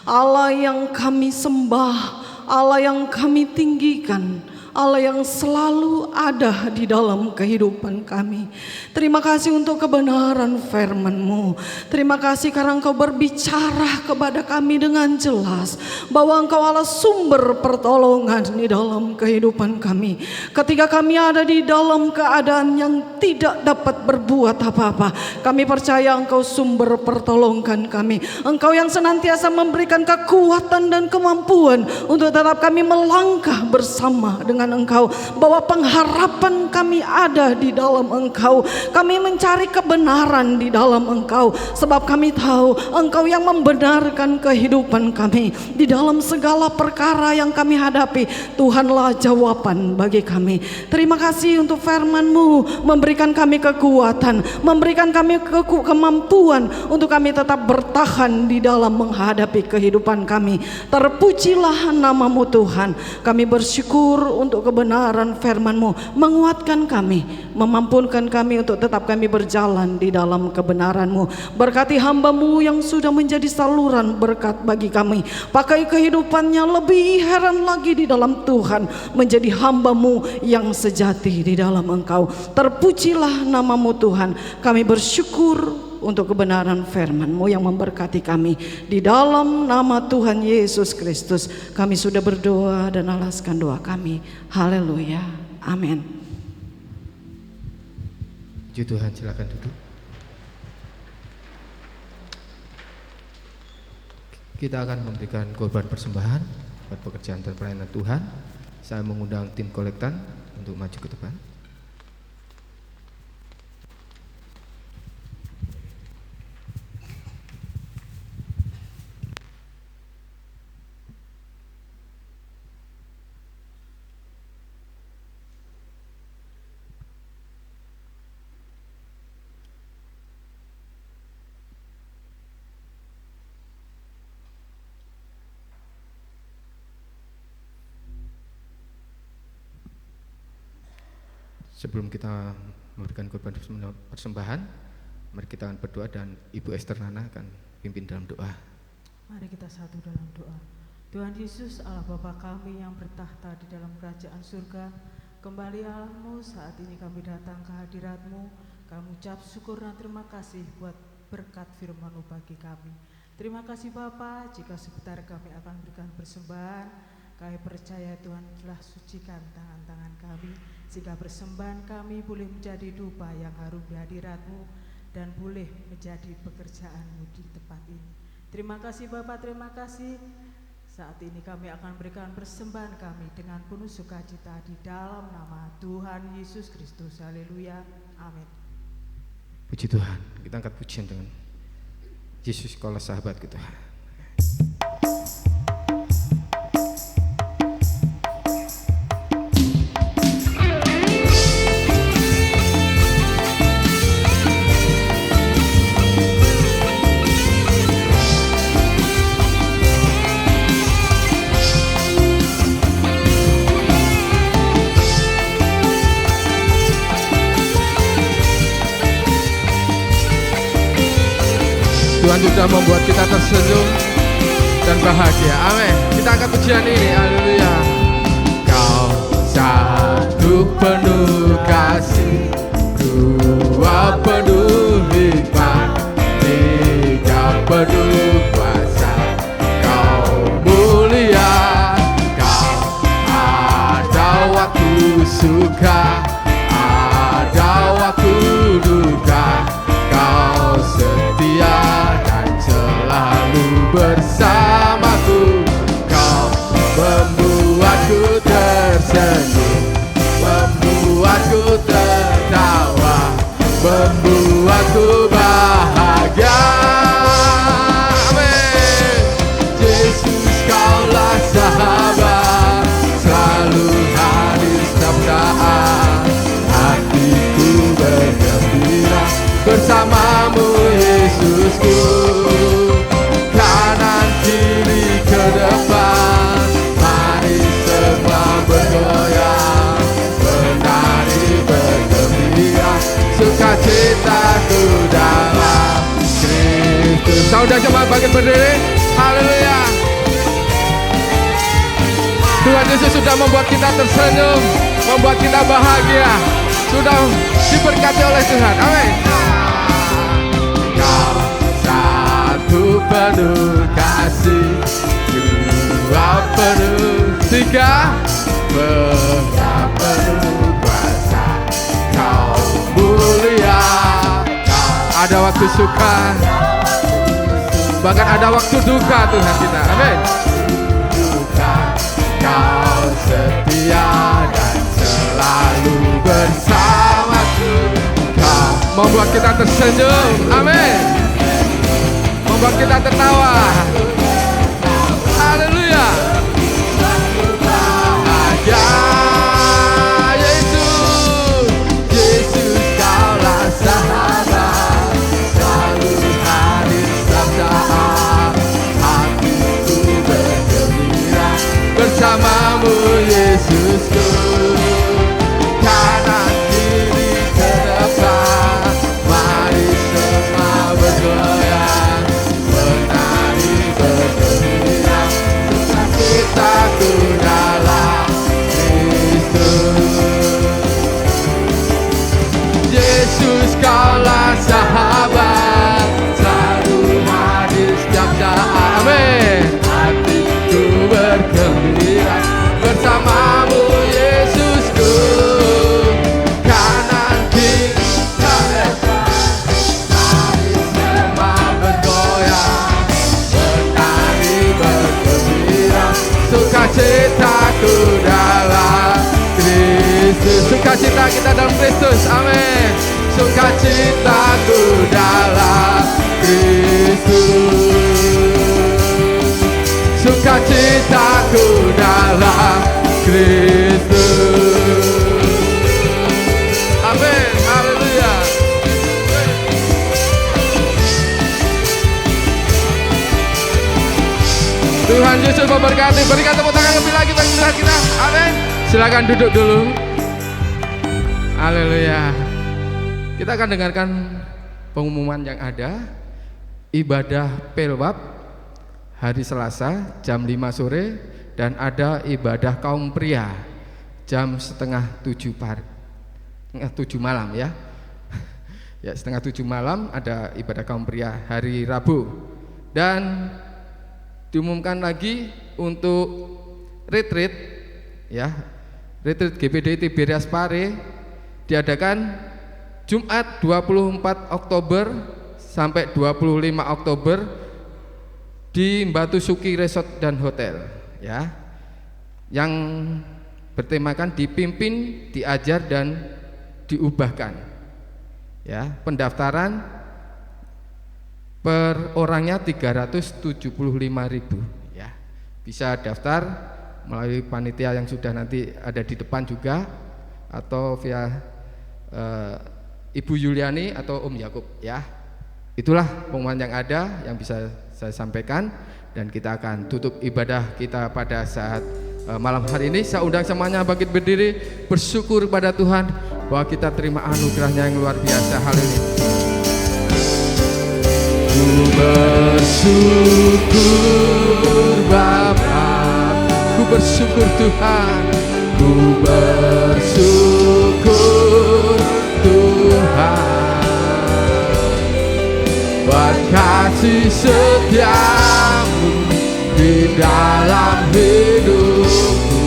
Allah yang kami sembah, Allah yang kami tinggikan, Allah yang selalu ada di dalam kehidupan kami. Terima kasih untuk kebenaran firman-Mu. Terima kasih karena Engkau berbicara kepada kami dengan jelas bahwa Engkau Allah sumber pertolongan di dalam kehidupan kami. Ketika kami ada di dalam keadaan yang tidak dapat berbuat apa-apa, kami percaya Engkau sumber pertolongan kami. Engkau yang senantiasa memberikan kekuatan dan kemampuan untuk tetap kami melangkah bersama dengan Engkau, bahwa pengharapan kami ada di dalam Engkau. Kami mencari kebenaran di dalam Engkau, sebab kami tahu Engkau yang membenarkan kehidupan kami di dalam segala perkara yang kami hadapi. Tuhanlah jawaban bagi kami. Terima kasih untuk firman-Mu, memberikan kami kekuatan, memberikan kami kemampuan untuk kami tetap bertahan di dalam menghadapi kehidupan kami. Terpujilah nama-Mu Tuhan. Kami bersyukur untuk kebenaran firman-Mu, menguatkan kami, memampunkan kami untuk tetap kami berjalan di dalam kebenaran-Mu. Berkati hamba-Mu yang sudah menjadi saluran berkat bagi kami. Pakai kehidupannya lebih heran lagi di dalam Tuhan, menjadi hamba-Mu yang sejati di dalam Engkau. Terpujilah nama-Mu Tuhan. Kami bersyukur untuk kebenaran firman-Mu yang memberkati kami. Di dalam nama Tuhan Yesus Kristus kami sudah berdoa dan alaskan doa kami. Haleluya. Amin. Puji Tuhan, silakan duduk. Kita akan memberikan korban persembahan buat pekerjaan dan pelayanan Tuhan. Saya mengundang tim kolektan untuk maju ke depan. Sebelum kita memberikan korban persembahan, mari kita akan berdoa dan Ibu Esther Nana akan pimpin dalam doa. Mari kita satu dalam doa. Tuhan Yesus, Allah Bapa kami yang bertahta di dalam kerajaan surga, kembali Allah-Mu, saat ini kami datang ke hadirat-Mu. Kami ucap syukur dan terima kasih buat berkat firman-Mu bagi kami. Terima kasih Bapa, jika sebentar kami akan berikan persembahan. Kami percaya Tuhan telah sucikan tangan-tangan kami, sehingga persembahan kami boleh menjadi dupa yang harum di hadirat-Mu dan boleh menjadi pekerjaan-Mu di tempat ini. Terima kasih Bapa, terima kasih. Saat ini kami akan berikan persembahan kami dengan penuh sukacita di dalam nama Tuhan Yesus Kristus. Haleluya. Amin. Puji Tuhan, kita angkat pujian dengan Yesus kalau sahabat kita. Tuhan sudah membuat kita tersenyum. dan bahagia. Amin. Kita angkat pujian ini. Haleluya. Kau satu penuh kasih, dua penuh hikmat, tiga penuh kuasa. Kau mulia, kau ada waktu suka, ada waktu duka. Kau setia dan selalu bersamaku. Kau membuatku tersenyum, membuatku tertawa, membuatku bahagia. Amin. Yesus, kaulah sahabat, selalu hadir setiap saat. Hatiku bergembira bersamamu, Yesusku. Kanan kiri ke depan, mari semua bergoyang, menari bergembira, sukacitaku dalam Kristus. Saudara jemaat bangkit berdiri. Haleluya. Tuhan Yesus sudah membuat kita tersenyum, membuat kita bahagia, sudah diberkati oleh Tuhan. Amin. Kau satu penuh kasih, dua penuh, tiga penuh kuasa. Kau mulia, ada waktu suka, bahkan ada waktu duka Tuhan kita. Amin. Kau setia dan selalu bersamaku. Kau membuat kita tersenyum. Amin. Membuat kita tertawa. Haleluya. Bahagia. Yesus, Yesus, kaulah sahabat, selalu hadir setiap saat. Hatiku bergembira bersamamu, Yesusku. Kanan kiri ke depan, mari semua bergoyang, menari bergembira, sukacitaku dalam Kristus. Yesus, kaulah sahabat, selalu hadir setiap saat. Amin. Hatiku bergembira bersamamu, Yesusku. Kanan kiri ke depan, mari semua bergoyang, menari bergembira, sukacitaku dalam Kristus. Sukacita kita dalam Kristus. Amin. Sukacitaku dalam Kristus. Sukacitaku dalam Kristus. Amin. Haleluya. Tuhan Yesus memberkati. Berikan tepuk tangan lebih lagi bagi Tuhan kita. Amin. Silakan duduk dulu. Haleluya. Kita akan dengarkan pengumuman yang ada. Ibadah Pelwab hari Selasa jam 5 sore, dan ada ibadah kaum pria jam setengah 7 malam ya. Ya, setengah 7 malam ada ibadah kaum pria hari Rabu. Dan diumumkan lagi untuk retreat ya. Retreat GPD Tiberias Pare diadakan Jumat 24 Oktober sampai 25 Oktober di Batu Suki Resort dan Hotel ya, yang bertemakan dipimpin, diajar dan diubahkan ya. Pendaftaran per orangnya 375.000 ya. Bisa daftar melalui panitia yang sudah nanti ada di depan juga, atau via Ibu Yuliani atau Om Yakub ya. Itulah pengumuman yang ada yang bisa saya sampaikan, dan kita akan tutup ibadah kita pada saat malam hari ini. Saya undang semuanya bangkit berdiri, bersyukur pada Tuhan bahwa kita terima anugerahnya yang luar biasa. Haleluya. bersyukur Bapa, ku bersyukur Tuhan, ku bersyukur Tuhan, buat kasih setiamu di dalam hidupku,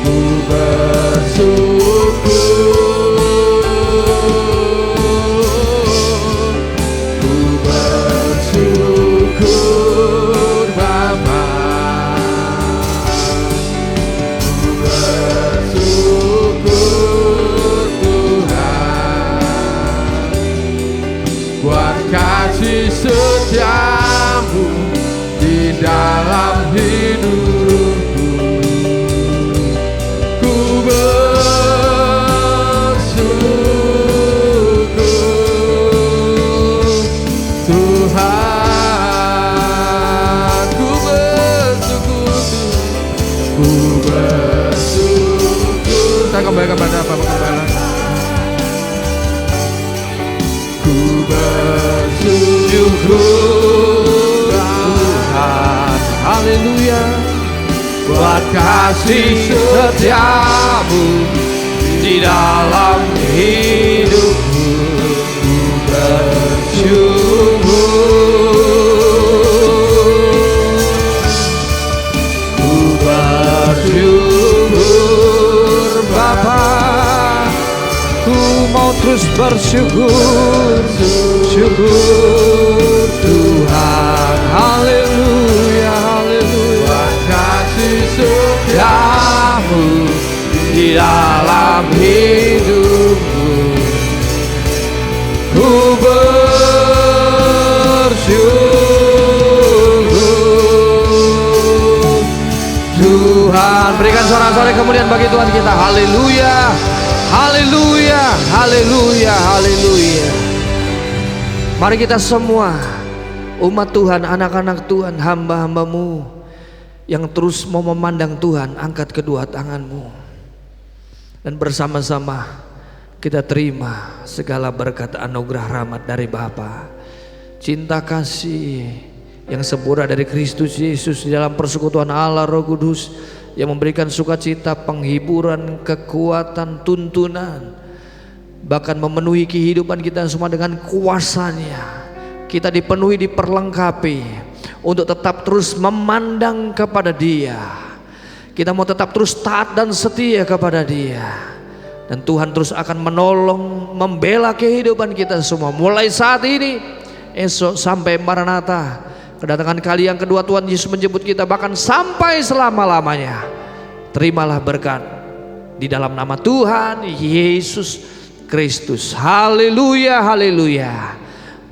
ku bersyukur. Setiamu di dalam hidupku, ku bersyukur Tuhan, ku bersyukur, ku bersyukur. Kita kembali kepada Bapak Gembala. Ku bersyukur Tuhan, Haleluya, buat kasih setiamu di dalam hidupku, ku bersyukur Bapa, ku mau terus bersyukur, syukur Tuhan. Haleluya, haleluya, kasih setiamu di dalam hidupku, ku bersyukur Tuhan. Berikan sorak-sorai kemuliaan bagi Tuhan kita. Haleluya, haleluya, haleluya, haleluya. Mari kita semua umat Tuhan, anak-anak Tuhan, hamba-hambamu yang terus mau memandang Tuhan, angkat kedua tanganmu dan bersama-sama kita terima segala berkat anugerah rahmat dari Bapa, cinta kasih yang sempurna dari Kristus Yesus di dalam persekutuan Allah Roh Kudus yang memberikan sukacita, penghiburan, kekuatan, tuntunan, bahkan memenuhi kehidupan kita semua dengan kuasanya. Kita dipenuhi, diperlengkapi untuk tetap terus memandang kepada Dia. Kita mau tetap terus taat dan setia kepada Dia, dan Tuhan terus akan menolong, membela kehidupan kita semua mulai saat ini, esok sampai Maranatha, kedatangan kali yang kedua Tuhan Yesus menjemput kita, bahkan sampai selama-lamanya. Terimalah berkat di dalam nama Tuhan Yesus Kristus. Haleluya, haleluya.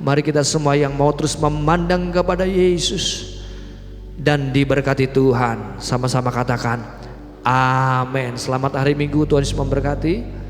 Mari kita semua yang mau terus memandang kepada Yesus dan diberkati Tuhan, sama-sama katakan amin. Selamat hari Minggu, Tuhan Yesus memberkati.